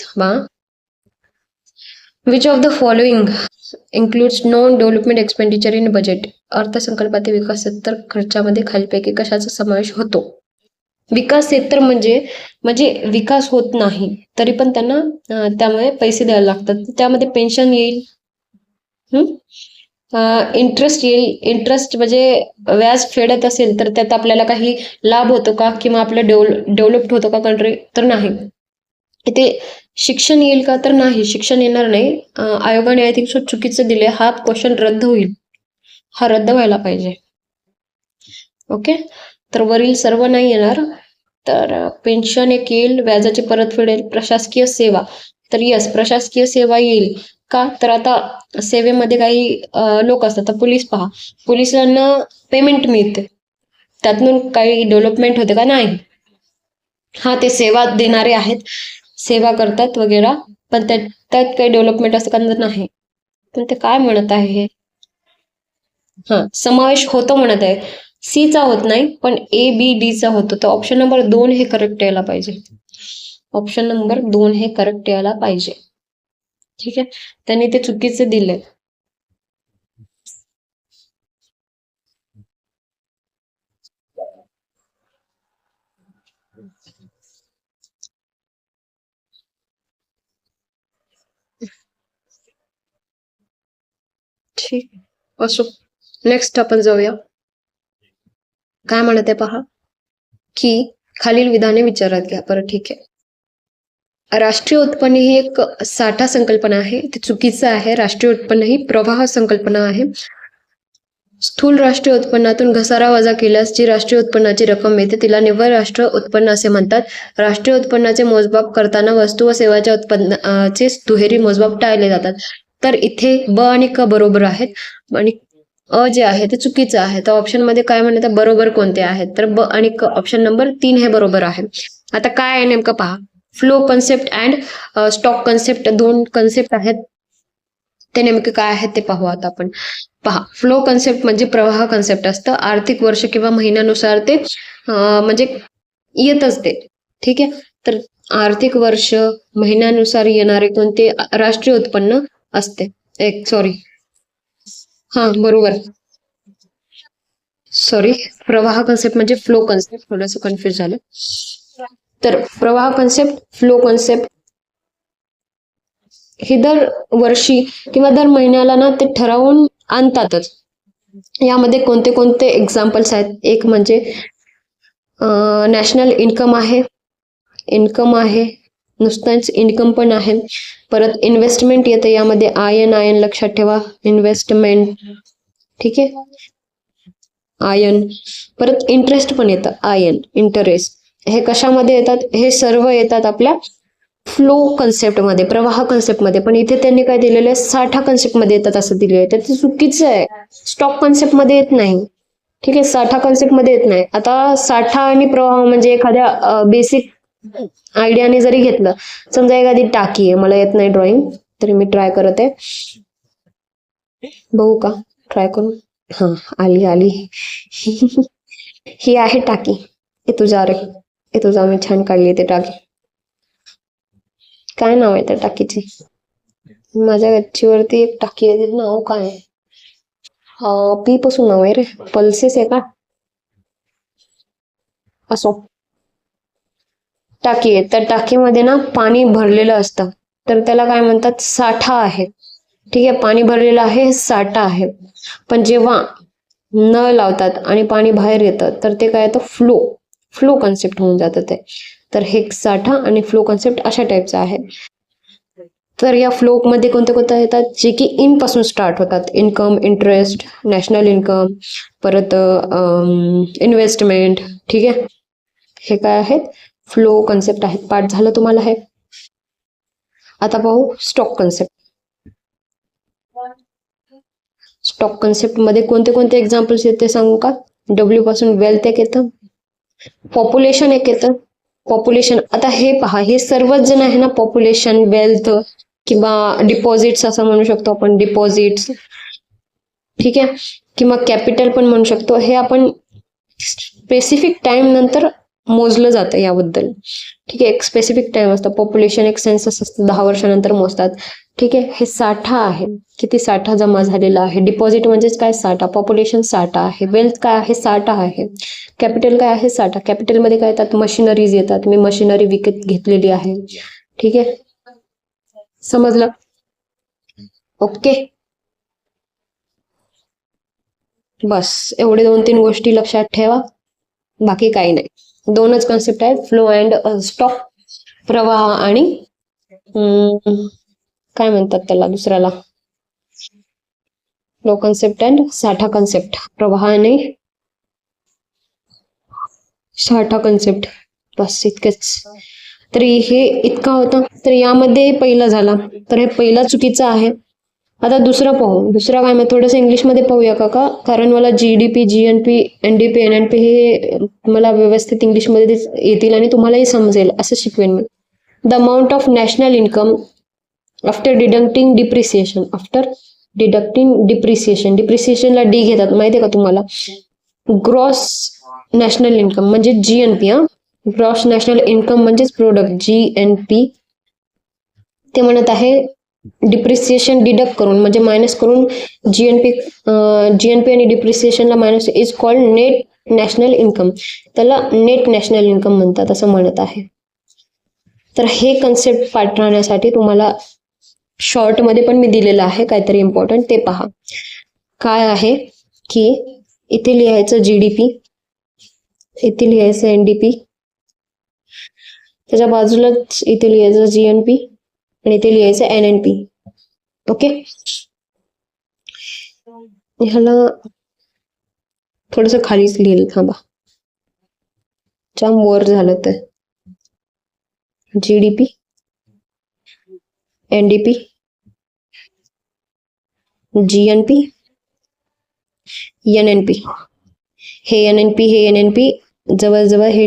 Which of the following includes non development expenditure in budget. अर्थसंकल्पातील विकासेतर खर्चामध्ये खालीपैकी कशाचा समावेश होतो. विकासेतर म्हणजे विकास होत नाही तरी पण त्यांना त्यामुळे पैसे द्यायला लागतात. त्यामध्ये पेन्शन येईल, इंटरेस्ट येईल. इंटरेस्ट म्हणजे व्याज फेडत असेल तर त्यात आपल्याला काही लाभ होतो का, किंवा आपलं डेव्हलप्ड होतो का कंट्री, तर नाही. इथे शिक्षण येईल का, तर नाही, शिक्षण येणार नाही. आयोगाने आय थिंक चुकीचं दिले, हा क्वेश्चन रद्द होईल, हा रद्द व्हायला पाहिजे. ओके, तर वरील सर्व नाही येणार. तर पेन्शन एक येईल, व्याजाची परतफेड येईल, प्रशासकीय सेवा, तर यस प्रशासकीय सेवा येईल का, तर आता सेवेमध्ये काही लोक असतात. तर पोलीस पहा, पोलिसांना पेमेंट मिळते, त्यातून काही डेव्हलपमेंट होते का, नाही. हा, ते सेवा देणारे आहेत, सेवा करतात वगैरे, पण त्यात काही डेव्हलपमेंट असं का, नाही. पण ते काय म्हणत आहे हे, समावेश होतो म्हणत आहे. सी चा होत नाही, पण ए बी डी चा होतो. तर ऑप्शन नंबर 2 हे करेक्ट यायला पाहिजे. ऑप्शन नंबर 2 हे करेक्ट यायला पाहिजे. ठीक आहे, त्यांनी ते चुकीचे दिले. ठीक असो, नेक्स्ट आपण जाऊया. काय म्हणत आहे पहा, की खालील विधाने विचारात घ्या. बरं ठीक आहे. राष्ट्रीय उत्पन्न ही एक साठा संकल्पना आहे, ते चुकीचं आहे. राष्ट्रीय उत्पन्न ही प्रवाह संकल्पना आहे. स्थूल राष्ट्रीय उत्पन्नातून घसारा वजा केल्यास जी राष्ट्रीय उत्पन्नाची रक्कम मिळते तिला निव्वळ राष्ट्रीय उत्पन्न असे म्हणतात. राष्ट्रीय उत्पन्नाचे मोजमाप करताना वस्तू व सेवाच्या उत्पन्नाचे दुहेरी मोजमाप टाळले जातात. तर इथे ब आणि क बरोबर आहेत आणि अ जे आहे ते चुकीचं आहे. तर ऑप्शन मध्ये काय म्हणतात, बरोबर कोणते आहेत, तर ब आणि क, ऑप्शन नंबर 3 हे बरोबर आहे. आता काय आहे नेमकं पहा, flow concept and stock concept, 2 concept आहेत, ते नेमके काय आहेत ते पाहू आता आपण. पहा, फ्लो कन्सेप्ट म्हणजे प्रवाह कन्सेप्ट असतं, आर्थिक वर्ष किंवा महिन्यानुसार ते म्हणजे येतच ते. ठीक आहे, तर आर्थिक वर्ष महिन्यानुसार येणारे कोणते राष्ट्रीय उत्पन्न असते. बरोबर, सॉरी, प्रवाह कन्सेप्ट म्हणजे फ्लो कन्सेप्ट, थोडंसं कन्फ्युज झालं. तर प्रवाह कन्सेप्ट, फ्लो कन्सेप्ट हे दर वर्षी किंवा दर महिन्याला ना ते ठरवून आणतातच. यामध्ये कोणते कोणते एक्झाम्पल्स आहेत, एक म्हणजे नॅशनल इन्कम आहे, नुसतंच इन्कम पण आहे. परत इन्व्हेस्टमेंट येते यामध्ये, आयन लक्षात ठेवा, इन्व्हेस्टमेंट. ठीक आहे, आयन. परत इंटरेस्ट पण येतं, आयन इंटरेस्ट. हे कशामध्ये येतात, हे सर्व येतात आपल्या फ्लो कन्सेप्ट मध्ये, प्रवाह कन्सेप्ट मध्ये. पण इथे त्यांनी काय दिलेलं आहे, साठा कन्सेप्ट मध्ये येतात असं दिलेलं आहे, तर ते चुकीचं आहे. स्टॉक कन्सेप्ट मध्ये येत नाही. ठीक आहे, साठा कन्सेप्ट मध्ये येत नाही. आता साठा आणि प्रवाह म्हणजे एखाद्या बेसिक आयडियाने जरी घेतलं, समजा एखादी टाकी आहे, मला येत नाही ड्रॉइंग तरी मी ट्राय करत आहे. बघू का ट्राय करून? हा, आली आली. ही आहे टाकी. हे तुझा रे, हे तुझा मी छान काढली ते टाकी. काय नाव आहे त्या टाकीचे? माझ्या गच्चीवरती एक टाकी आहे, तिचं नाव काय आहे? पी पासून नाव आहे रे. पल्सेस आहे का? असो, टाकी आहे. त्या टाकीमध्ये ना पाणी भरलेलं असतं, तर त्याला काय म्हणतात? साठा आहे. ठीक आहे, पाणी भरलेलं आहे, साठा आहे. पण जेव्हा नळ लावतात आणि पाणी बाहेर येतं, तर ते काय येतं? फ्लो. फ्लो कन्सेप्ट होऊन जातं ते. तर हे साठा आणि फ्लो कन्सेप्ट अशा टाईपचा आहे. तर या फ्लो मध्ये कोणत्या कोणत्या येतात? जे की इन पासून स्टार्ट होतात. इन्कम, इंटरेस्ट, नॅशनल इन्कम, परत इन्व्हेस्टमेंट. ठीक आहे, हे काय आहेत? फ्लो कन्सेप्ट आहेत. पाठ झालं तुम्हाला हे? आता पाहू स्टॉक कन्सेप्ट. स्टॉक कन्सेप्ट मध्ये कोणते कोणते एक्झाम्पल्स येते सांगू का? डब्ल्यू पासून वेल्थ एक येतं, पॉप्युलेशन एक येतं. पॉप्युलेशन, आता हे पहा, हे सर्वच जण आहे ना, पॉप्युलेशन, वेल्थ किंवा डिपॉझिट्स असं म्हणू शकतो आपण, डिपॉझिट्स. ठीक आहे, किंवा कॅपिटल पण म्हणू शकतो. हे आपण स्पेसिफिक टाइम नंतर मोजलं जातं याबद्दल. ठीक आहे, एक स्पेसिफिक टाइम असतं. पॉप्युलेशन एक सेन्सस असतं, 10 वर्षानंतर मोजतात. ठीक आहे, हे साठा आहे, किती साठा जमा झालेला आहे. डिपॉझिट म्हणजेच काय? साठा. पॉप्युलेशन साठा आहे. वेल्थ काय आहे? साठा आहे. कॅपिटल काय आहे? साठा. कॅपिटल मध्ये काय येतात? मशिनरीज येतात. मी मशिनरी विकत घेतलेली आहे. ठीक आहे, समजलं? ओके, बस एवढे 2-3 गोष्टी लक्षात ठेवा, बाकी काही नाही. दोनच कॉन्सेप्ट आहेत, फ्लो अँड स्टॉक. प्रवाह आणि काय म्हणतात त्याला दुसऱ्याला? फ्लो कन्सेप्ट अँड साठा कन्सेप्ट. प्रवाह आणि साठा कन्सेप्ट, बस इतकंच. तर हे इतका होता. तर यामध्ये पहिला झाला, तर हे पहिला चुकीचा आहे. आता दुसरा पाहू. दुसरा काय? मी थोडंसं इंग्लिशमध्ये पाहूया का? कारण मला जीडीपी, जीएनपी, एनडीपी, एनएनपी हे मला व्यवस्थित इंग्लिशमध्ये येतील आणि तुम्हालाही समजेल असं शिकवेन मी. The amount of national income after deducting depreciation. After deducting depreciation. डिप्रिसिएशनला डी घेतात, माहिती आहे का तुम्हाला? ग्रॉस नॅशनल इन्कम म्हणजे जीएनपी. ग्रॉस नॅशनल इन्कम म्हणजेच प्रोडक्ट, जीएनपी. ते म्हणत आहे डिप्रिसिएशन डिडक्ट करून म्हणजे मायनस करून जीएनपी. जीएनपी आणि डिप्रिसिएशनला minus is called net national income. त्याला नेट नॅशनल इन्कम म्हणतात असं म्हणत आहे. तर हे कन्सेप्ट पाठ राहण्यासाठी तुम्हाला शॉर्ट मध्ये पण मी दिलेलं आहे काहीतरी इम्पॉर्टंट, ते पहा. काय आहे की इथे लिहायचं जीडीपी, इथे लिहायचं एनडीपी, त्याच्या बाजूलाच इथे लिहायचं जीएनपी आणि इथे लिहायचं एनएनपी. ओके, ह्याला थोडस खालीच लिहिलं, थांबा, जाम वर झालं. तर जीडीपी, एनडीपी, जीएनपी, एनएनपी. हे एनएनपी, हे एनएनपी जवळजवळ, हे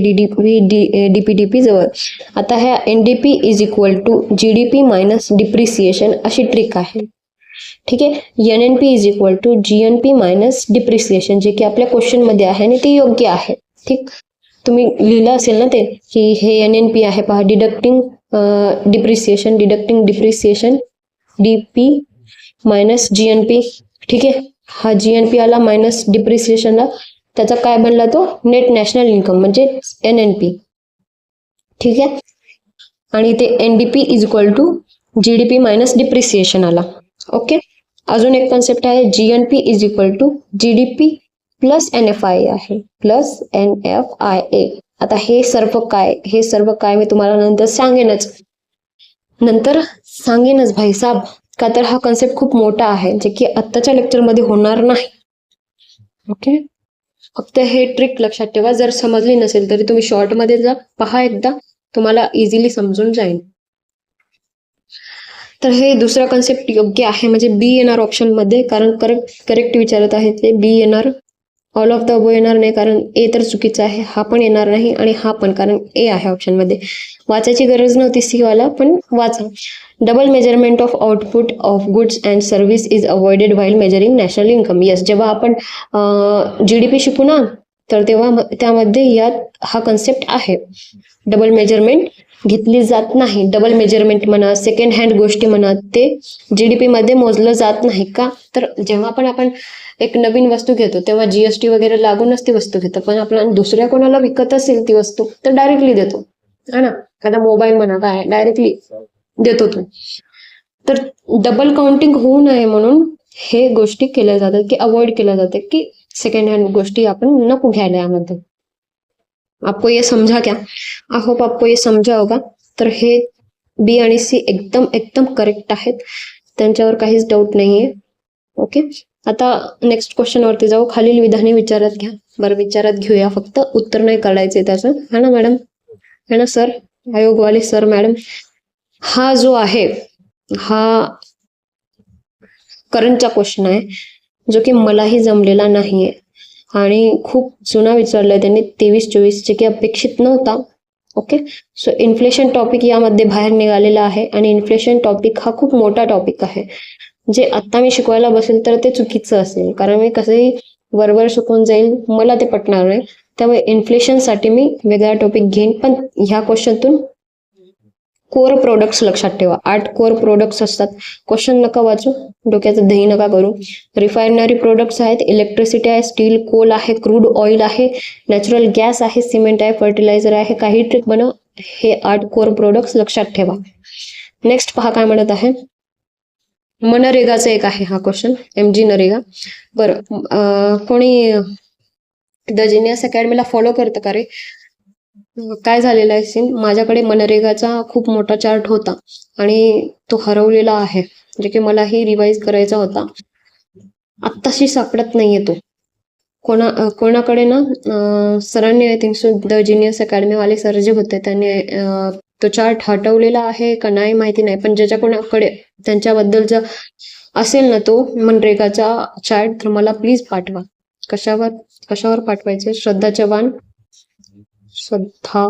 डीपीडीपी जवळ. आता ह्या NDP is equal to GDP minus depreciation अशी ट्रिक आहे. ठीक आहे, NNP is equal to GNP minus depreciation, जे की आपल्या क्वेश्चन मध्ये आहे आणि ते योग्य आहे. ठीक, तुम्ही लिहिलं असेल ना ते, की हे एनएनपी आहे पहा, deducting depreciation, deducting depreciation, DP minus GNP. ठीक आहे, हा जीएनपी आला मायनस डिप्रिसिएशनला, त्याचा काय बनला? तो नेट नॅशनल इन्कम म्हणजे एनएनपी. ठीक आहे, आणि ते NDP is equal to GDP minus depreciation आला. ओके, अजून एक कन्सेप्ट आहे, GNP is equal to GDP plus NFI आहे, प्लस एनएफआय. आता हे सर्व काय, हे सर्व काय मी तुम्हाला नंतर सांगेनच, नंतर सांगेनच भाई साहेब, का तर हा कन्सेप्ट खूप मोठा आहे, जे की आत्ताच्या लेक्चरमध्ये होणार नाही. ओके, फक्त हे ट्रिक लक्षात ठेवा. जर समजली नसेल तरी तुम्ही शॉर्ट मध्ये जा, पहा एकदा, तुम्हाला इझिली समजून जाईल. तर हे दुसरा कन्सेप्ट योग्य आहे, म्हणजे बी येणार ऑप्शन मध्ये, कारण करेक्ट विचारत आहे ते बी येणार ऑल ऑफ द अबो येणार नाही, कारण ए तर चुकीचा आहे, हा पण येणार नाही आणि हा पण, कारण ए आहे ऑप्शनमध्ये. वाचायची गरज नव्हती सी वाला, पण वाचा. Double measurement of output of goods and service is avoided while measuring national income. Yes, जेव्हा आपण GDP शिकू ना, तर तेव्हा त्यामध्ये यात हा कन्सेप्ट आहे. डबल मेजरमेंट घेतली जात नाही. डबल मेजरमेंट म्हणा, सेकंड हँड गोष्टी म्हणा, ते GDP मध्ये मोजलं जात नाही. का तर जेव्हा पण आपण एक नवीन वस्तू घेतो तेव्हा GST वगैरे लागूनच ती वस्तू घेतो, पण आपण दुसऱ्या कोणाला विकत असेल ती वस्तू तर डायरेक्टली देतो, है ना. एखादा मोबाईल म्हणा, काय डायरेक्टली देतो तो. तर डबल काउंटिंग होऊ नये म्हणून हे गोष्टी केल्या जातात, की अवॉइड केल्या जाते, की सेकंड हँड गोष्टी आपण नको घ्यायला यामध्ये. आपको ये समझा क्या? आय होप आपको ये समझा होगा. तर हे बी आणि सी एकदम एकदम करेक्ट आहेत, त्यांच्यावर काहीच डाऊट नाहीये. ओके, आता नेक्स्ट क्वेश्चन वरती जाऊ. खालील विधाने विचारात घ्या. बरं, विचारात घेऊया, फक्त उत्तर नाही काढायचे त्याचं, है ना मॅडम, है ना सर, आयोगवाले सर मॅडम. हा जो आहे हा करंटचा क्वेश्चन आहे, जो की मलाही जमलेला नाहीये आणि खूप जुना विचारलाय त्यांनी, 23-24, जे की अपेक्षित नव्हता. ओके, सो इन्फ्लेशन टॉपिक यामध्ये बाहेर निघालेला आहे आणि इन्फ्लेशन टॉपिक हा खूप मोठा टॉपिक आहे. जे आता मी शिकवायला बसेल तर ते चुकीचं असेल, कारण मी कसंही वरवर शिकून जाईल, मला ते पटणार नाही. त्यामुळे इन्फ्लेशनसाठी मी वेगळा टॉपिक घेईन. पण ह्या क्वेश्चनतून कोर प्रोडक्ट्स लक्षात ठेवा. 8 कोर प्रोडक्ट्स असतात. क्वेश्चन नका वाचू, डोक्याचं दही नका करू. रिफायनरी प्रोडक्ट्स आहेत, इलेक्ट्रिसिटी आहे, स्टील, कोल आहे, क्रूड ऑइल आहे, नॅचरल गॅस आहे, सिमेंट आहे, फर्टिलायझर आहे, काही ट्रिक बनव. हे 8 कोर प्रोडक्ट्स लक्षात ठेवा. नेक्स्ट पहा काय म्हणत आहे. मनरेगाचा एक आहे हा क्वेश्चन, MG नरेगा. बरं, कोणी द जिनियस अकॅडमीला फॉलो करतं का रे? काय झालेलं आहे सीन, माझ्याकडे मनरेगाचा खूप मोठा चार्ट होता आणि तो हरवलेला आहे, जे की मलाही रिवाइज करायचा होता. आत्ताशी सापडत नाहीये तो. कोणाकडे ना सरांनी, I think so the genius academy वाले सर जे होते त्यांनी तो चार्ट हटवलेला आहे का नाही माहिती नाही, पण ज्याच्या कोणाकडे त्यांच्याबद्दल जर असेल ना तो मनरेगाचा चार्ट, तर मला प्लीज पाठवा. कशावर पाठवायचे? श्रद्धा चव्हाण, श्रद्धा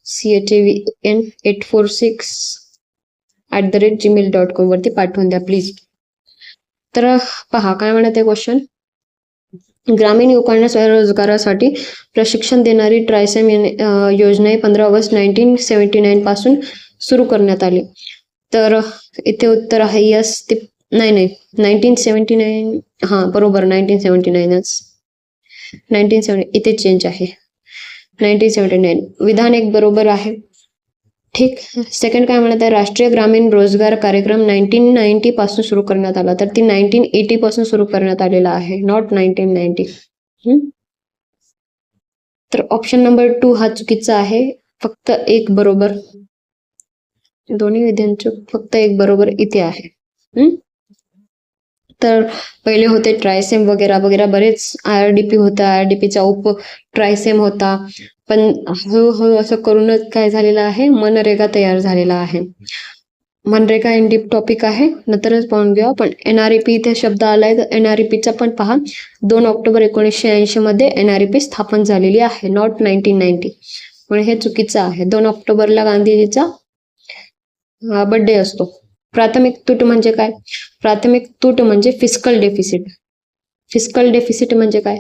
CHAVN 846@gmail.com वरती पाठवून द्या प्लीज. तर पहा काय म्हणत आहे क्वेश्चन. ग्रामीण युवकांना स्वयंरोजगारासाठी प्रशिक्षण देणारी ट्रायसेम योजना 15 ऑगस्ट 1979 पासून सुरू करण्यात आली. तर इथे उत्तर आहे यस. ते नाही 1979, हा बरोबर 1979च, 1970 इथे चेंज आहे, 1979. विधान एक बरोबर आहे. ठीक. सेकंड काय म्हणत आहे. राष्ट्रीय ग्रामीण रोजगार कार्यक्रम 1990 पासून सुरू करण्यात आला, तर ती 1980 पासून सुरू करण्यात आलेला आहे, नॉट 1990. तर ऑप्शन नंबर 2 हा चुकीचा आहे. फक्त एक बरोबर, दोन्ही विधानचे फक्त एक बरोबर इथे आहे. तर पहिले होते ट्रायसेम वगैरे वगैरे, बरेच IRDP होता, IRDPचा उप ट्रायसेम होता, पण हळूहळू असं करूनच काय झालेलं आहे, मनरेगा तयार झालेला आहे. मनरेगा इन डीप टॉपिक आहे, नंतरच पाहून घेऊ. पण NREP इथे शब्द आलाय, तर NREPचा पण पहा. 2 ऑक्टोबर 1980 मध्ये NREP स्थापन झालेली आहे, नॉट 1990. म्हणून हे चुकीचं आहे. 2 ऑक्टोबरला गांधीजीचा बर्थडे असतो. प्राथमिक तूट म्हणजे काय? प्राथमिक तूट म्हणजे फिस्कल डेफिसिट. फिस्कल डेफिसिट म्हणजे काय?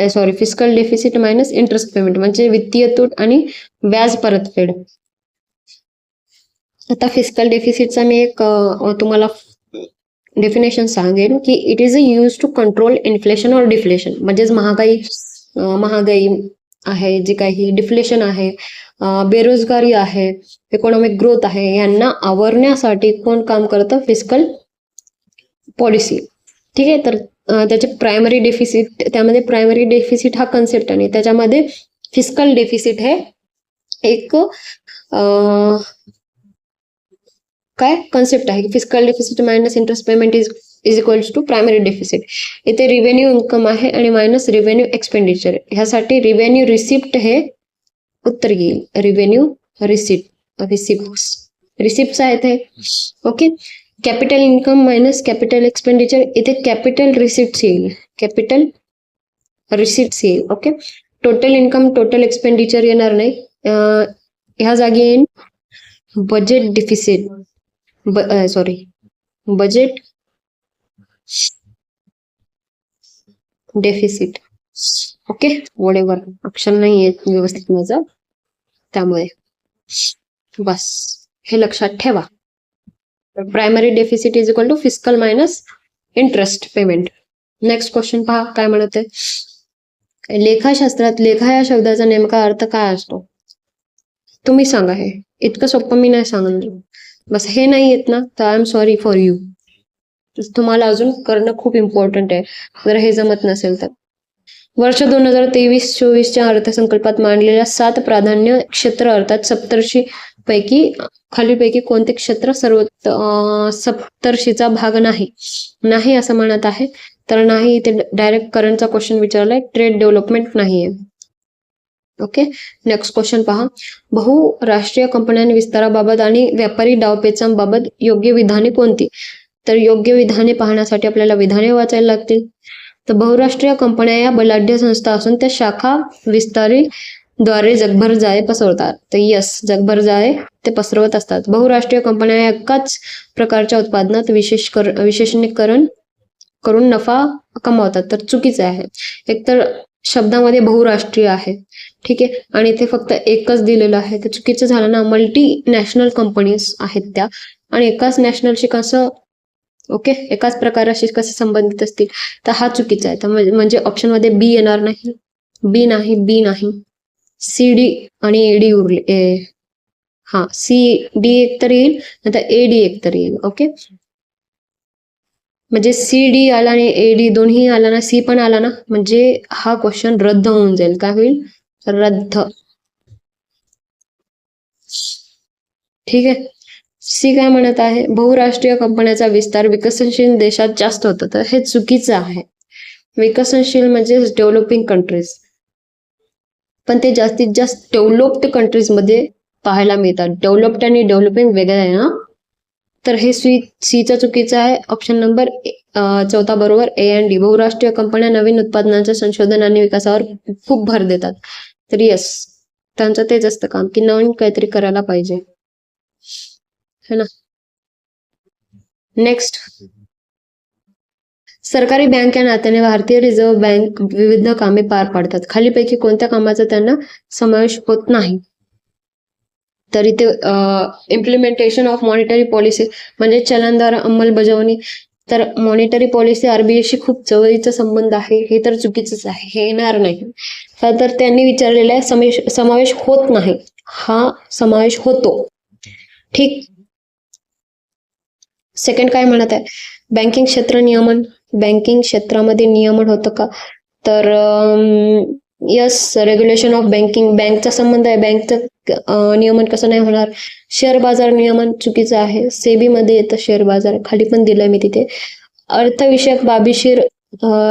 Sorry, fiscal deficit minus interest payment म्हणजे वित्तीय तूट आणि व्याज परतफेड. आता फिस्कल डेफिसिटचा मी एक तुम्हाला डेफिनेशन सांगेन की it is use to control inflation और डिफ्लेशन. म्हणजेच महागाई आहे, जे काही डिफ्लेशन आहे, बेरोजगारी आहे, इकॉनॉमिक ग्रोथ आहे, यांना आवरण्यासाठी कोण काम करतं? Fiscal policy. ठीक आहे. तर त्याचे प्रायमरी डेफिसिट, त्यामध्ये प्रायमरी डेफिसिट हा कन्सेप्ट आणि त्याच्यामध्ये फिस्कल डेफिसिट हे एक काय कन्सेप्ट आहे. Fiscal deficit minus interest payment is equals to primary deficit. इथे रिव्हेन्यू इन्कम आहे आणि मायनस रिव्हेन्यू एक्सपेंडिचर. ह्यासाठी रिव्हेन्यू रिसिप्ट हे उत्तर येईल. रिव्हेन्यू रिसिप्ट आहे ते. Okay. Capital income minus capital expenditure, इथे कॅपिटल रिसिप्ट येईल. कॅपिटल रिसिट्स येईल. Okay, total income total expenditure येणार नाही. ह्या जागी येईल budget deficit, sorry budget deficit. Okay, वडेवर अक्षर नाही येत व्यवस्थित माझं, त्यामुळे बस हे लक्षात ठेवा. Primary deficit is equal to fiscal minus interest payment. Next question पहा काय म्हणत आहे. लेखाशास्त्रात लेखा या शब्दाचा नेमका अर्थ काय असतो? तुम्ही सांगा. हे इतकं सोपं मी नाही सांगणार. बस हे नाही येत ना, तर I am sorry for you. तुम्हाला अजून करणं खूप इम्पॉर्टंट आहे जर हे जमत नसेल तर. वर्ष 2023-24च्या अर्थसंकल्पात मांडलेल्या 7 प्राधान्य क्षेत्र अर्थात सप्तर्षी पैकी खालीलपैकी कोणते क्षेत्र सप्तर्षीचा भाग नाही असं म्हणत आहे. तर नाही, इथे डायरेक्ट करंटचा क्वेश्चन विचारलाय, ट्रेड डेव्हलपमेंट नाहीये. ओके, नेक्स्ट क्वेश्चन पहा. बहुराष्ट्रीय कंपन्यांच्या विस्ताराबाबत आणि व्यापारी डावपेचांबाबत योग्य विधाने कोणती? तर योग्य विधाने पाहण्यासाठी आपल्याला विधाने वाचायला लागतील. तर बहुराष्ट्रीय कंपन्या या बलाढ्य संस्था असून त्या शाखा विस्तारीद्वारे जगभर जाळे पसरवतात. तर यस, जगभर जाळे ते पसरवत असतात. बहुराष्ट्रीय कंपन्या एकाच प्रकारच्या उत्पादनात विशेषणीकरण करून नफा कमावतात. तर चुकीचं आहे. एकतर शब्दामध्ये बहुराष्ट्रीय आहे, ठीक आहे, आणि इथे फक्त एकच दिलेलं आहे, तर चुकीचं झालं ना. मल्टी नॅशनल कंपनीज आहेत त्या, आणि एकाच नॅशनलशी कसं, ओके, एकाच प्रकाराशी कसे संबंधित असतील, तर हा चुकीचा आहे. तर म्हणजे ऑप्शन मध्ये बी येणार नाही, बी नाही, सी डी आणि एडी उरले. हा, सी डी एक तर येईल, नंतर ए डी एक तर येईल. ओके, म्हणजे सी डी आला आणि ए डी दोन्ही आला ना, सी पण आला ना, म्हणजे हा क्वेश्चन रद्द होऊन जाईल. काय होईल? रद्द. ठीक आहे. सी काय म्हणत आहे? बहुराष्ट्रीय कंपन्याचा विस्तार विकसनशील देशात जास्त होतो. तर हे चुकीचं आहे. विकसनशील म्हणजे डेव्हलपिंग कंट्रीज, पण ते जास्तीत जास्त डेव्हलप्ड कंट्रीज मध्ये पाहायला मिळतात. डेव्हलप्ड आणि डेव्हलपिंग वेगळं आहे ना. तर हे सीचं चुकीचं आहे. ऑप्शन नंबर 14 बरोबर, ए अँड डी. बहुराष्ट्रीय कंपन्या नवीन उत्पादनांच्या संशोधन आणि विकासावर खूप भर देतात. तर यस, त्यांचं तेच असतं काम की नवीन काहीतरी करायला पाहिजे, है ना. नेक्स्ट, सरकारी बँक या नात्याने भारतीय रिझर्व्ह बँक विविध कामे पार पाडतात. खालीपैकी कोणत्या कामाचा त्यांना समावेश होत नाही? तर इथे इम्प्लिमेंटेशन ऑफ मॉनिटरी पॉलिसी म्हणजे चलनदार अंमलबजावणी. तर मॉनिटरी पॉलिसी आरबीआयशी खूप जवळीचा संबंध आहे, हे तर चुकीचंच आहे, हे येणार नाही. तर त्यांनी विचारलेला आहे समावेश होत नाही, हा समावेश होतो. ठीक. सेकंड काय म्हणत आहे? बँकिंग क्षेत्र नियमन. बँकिंग क्षेत्रामध्ये नियमन होतं का? तर यस, रेग्युलेशन ऑफ बँकिंग, बँकचा संबंध आहे, बँकचं नियमन कसं नाही होणार? शेअर बाजार नियमन चुकीचं आहे. सेबी मध्ये येतं शेअर बाजार, खाली पण दिलंय मी तिथे. अर्थविषयक बाबीशीर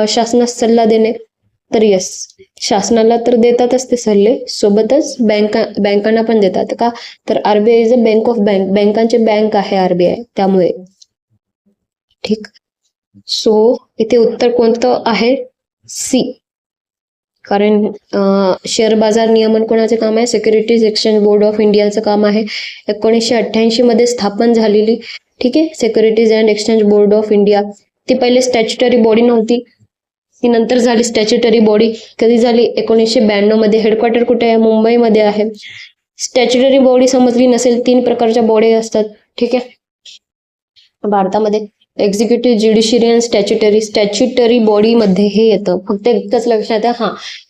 शासनास सल्ला देणे. तर यस, शासनाला तर देतातच ते सल्ले, सोबतच बँकांना पण देतात. का? तर RBI is a bank of बँकांचे बँक आहे आरबीआय, त्यामुळे. ठीक. सो इथे उत्तर कोणतं आहे? सी. कारण शेअर बाजार नियमन कोणाचे काम आहे? सिक्युरिटीज एक्सचेंज बोर्ड ऑफ इंडियाचं काम आहे. 1988 मध्ये स्थापन झालेली, ठीक आहे, securities and exchange board of India. ती पहिले स्टॅच्युटरी बॉडी नव्हती, ती नंतर झाली स्टॅच्युटरी बॉडी. कधी झाली? 1992 मध्ये. हेडक्वार्टर कुठे आहे? मुंबईमध्ये आहे. स्टॅच्युटरी बॉडी समजली नसेल, 3 प्रकारच्या बॉडी असतात, ठीक आहे, भारतामध्ये. एक्झिक्युटिव्ह, ज्युडिशियरी आणि स्टॅच्युटरी. स्टॅच्युटरी बॉडी मध्ये हे येतं, फक्त एकच लक्षात आहे, हा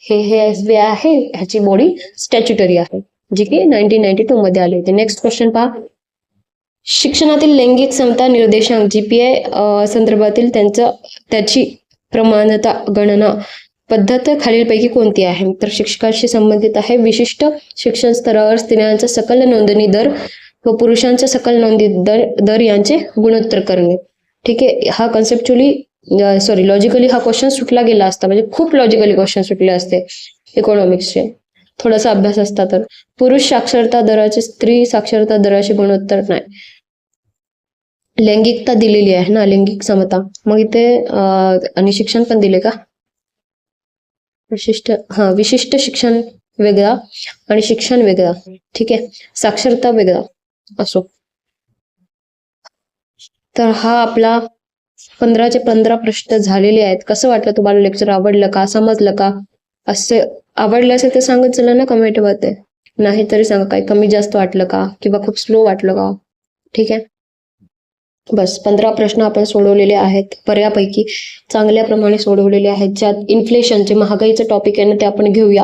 हे एसबीआय आहे, ह्याची बॉडी स्टॅच्युटरी आहे, जी की 1992 मध्ये आली होती. नेक्स्ट क्वेश्चन पहा. शिक्षणातील लैंगिक समता निर्देशांक जीपीआय संदर्भातील त्याची प्रमाणता गणना पद्धत खालीलपैकी कोणती आहे? तर शिक्षकाशी संबंधित आहे. विशिष्ट शिक्षण स्तरावर स्त्रियांचा सकल नोंदणी दर व पुरुषांचा सकल नोंदणी दर यांचे गुणोत्तर करणे. ठीक आहे. हा कन्सेप्च्युअली लॉजिकली हा क्वेश्चन सुटला गेला असता, म्हणजे खूप लॉजिकली क्वेश्चन सुटले असते इकॉनॉमिक्सचे, थोडासा अभ्यास असता तर. पुरुष साक्षरता दराचे स्त्री साक्षरता दराशी गुणोत्तर नाही. लैंगिकता दिलेली आहे ना, लैंगिक समता. मग इथे आणि शिक्षण पण दिले का? विशिष्ट शिक्षण वेगळा आणि शिक्षण वेगळा. ठीक आहे, साक्षरता वेगळा असो. तर हा आपला 15चे 15 प्रश्न झालेले आहेत. कसं वाटलं तुम्हाला लेक्चर? आवडलं का? समजलं का? असे आवडलं असेल तर सांगत चला ना कमेंट मध्ये. नाही तरी सांगा, काही कमी जास्त वाटलं का किंवा खूप स्लो वाटलं का? ठीक आहे, बस 15 प्रश्न आपण सोडवलेले आहेत, बऱ्यापैकी चांगल्या प्रमाणे सोडवलेले आहेत. ज्यात इन्फ्लेशनचे, महागाईचं टॉपिक आहे ना, ते आपण घेऊया.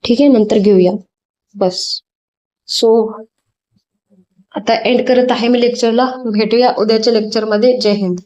ठीक आहे, नंतर घेऊया. बस. सो आता एंड करत आहे मी लेक्चरला. भेटूया उद्याच्या लेक्चरमध्ये. जय हिंद.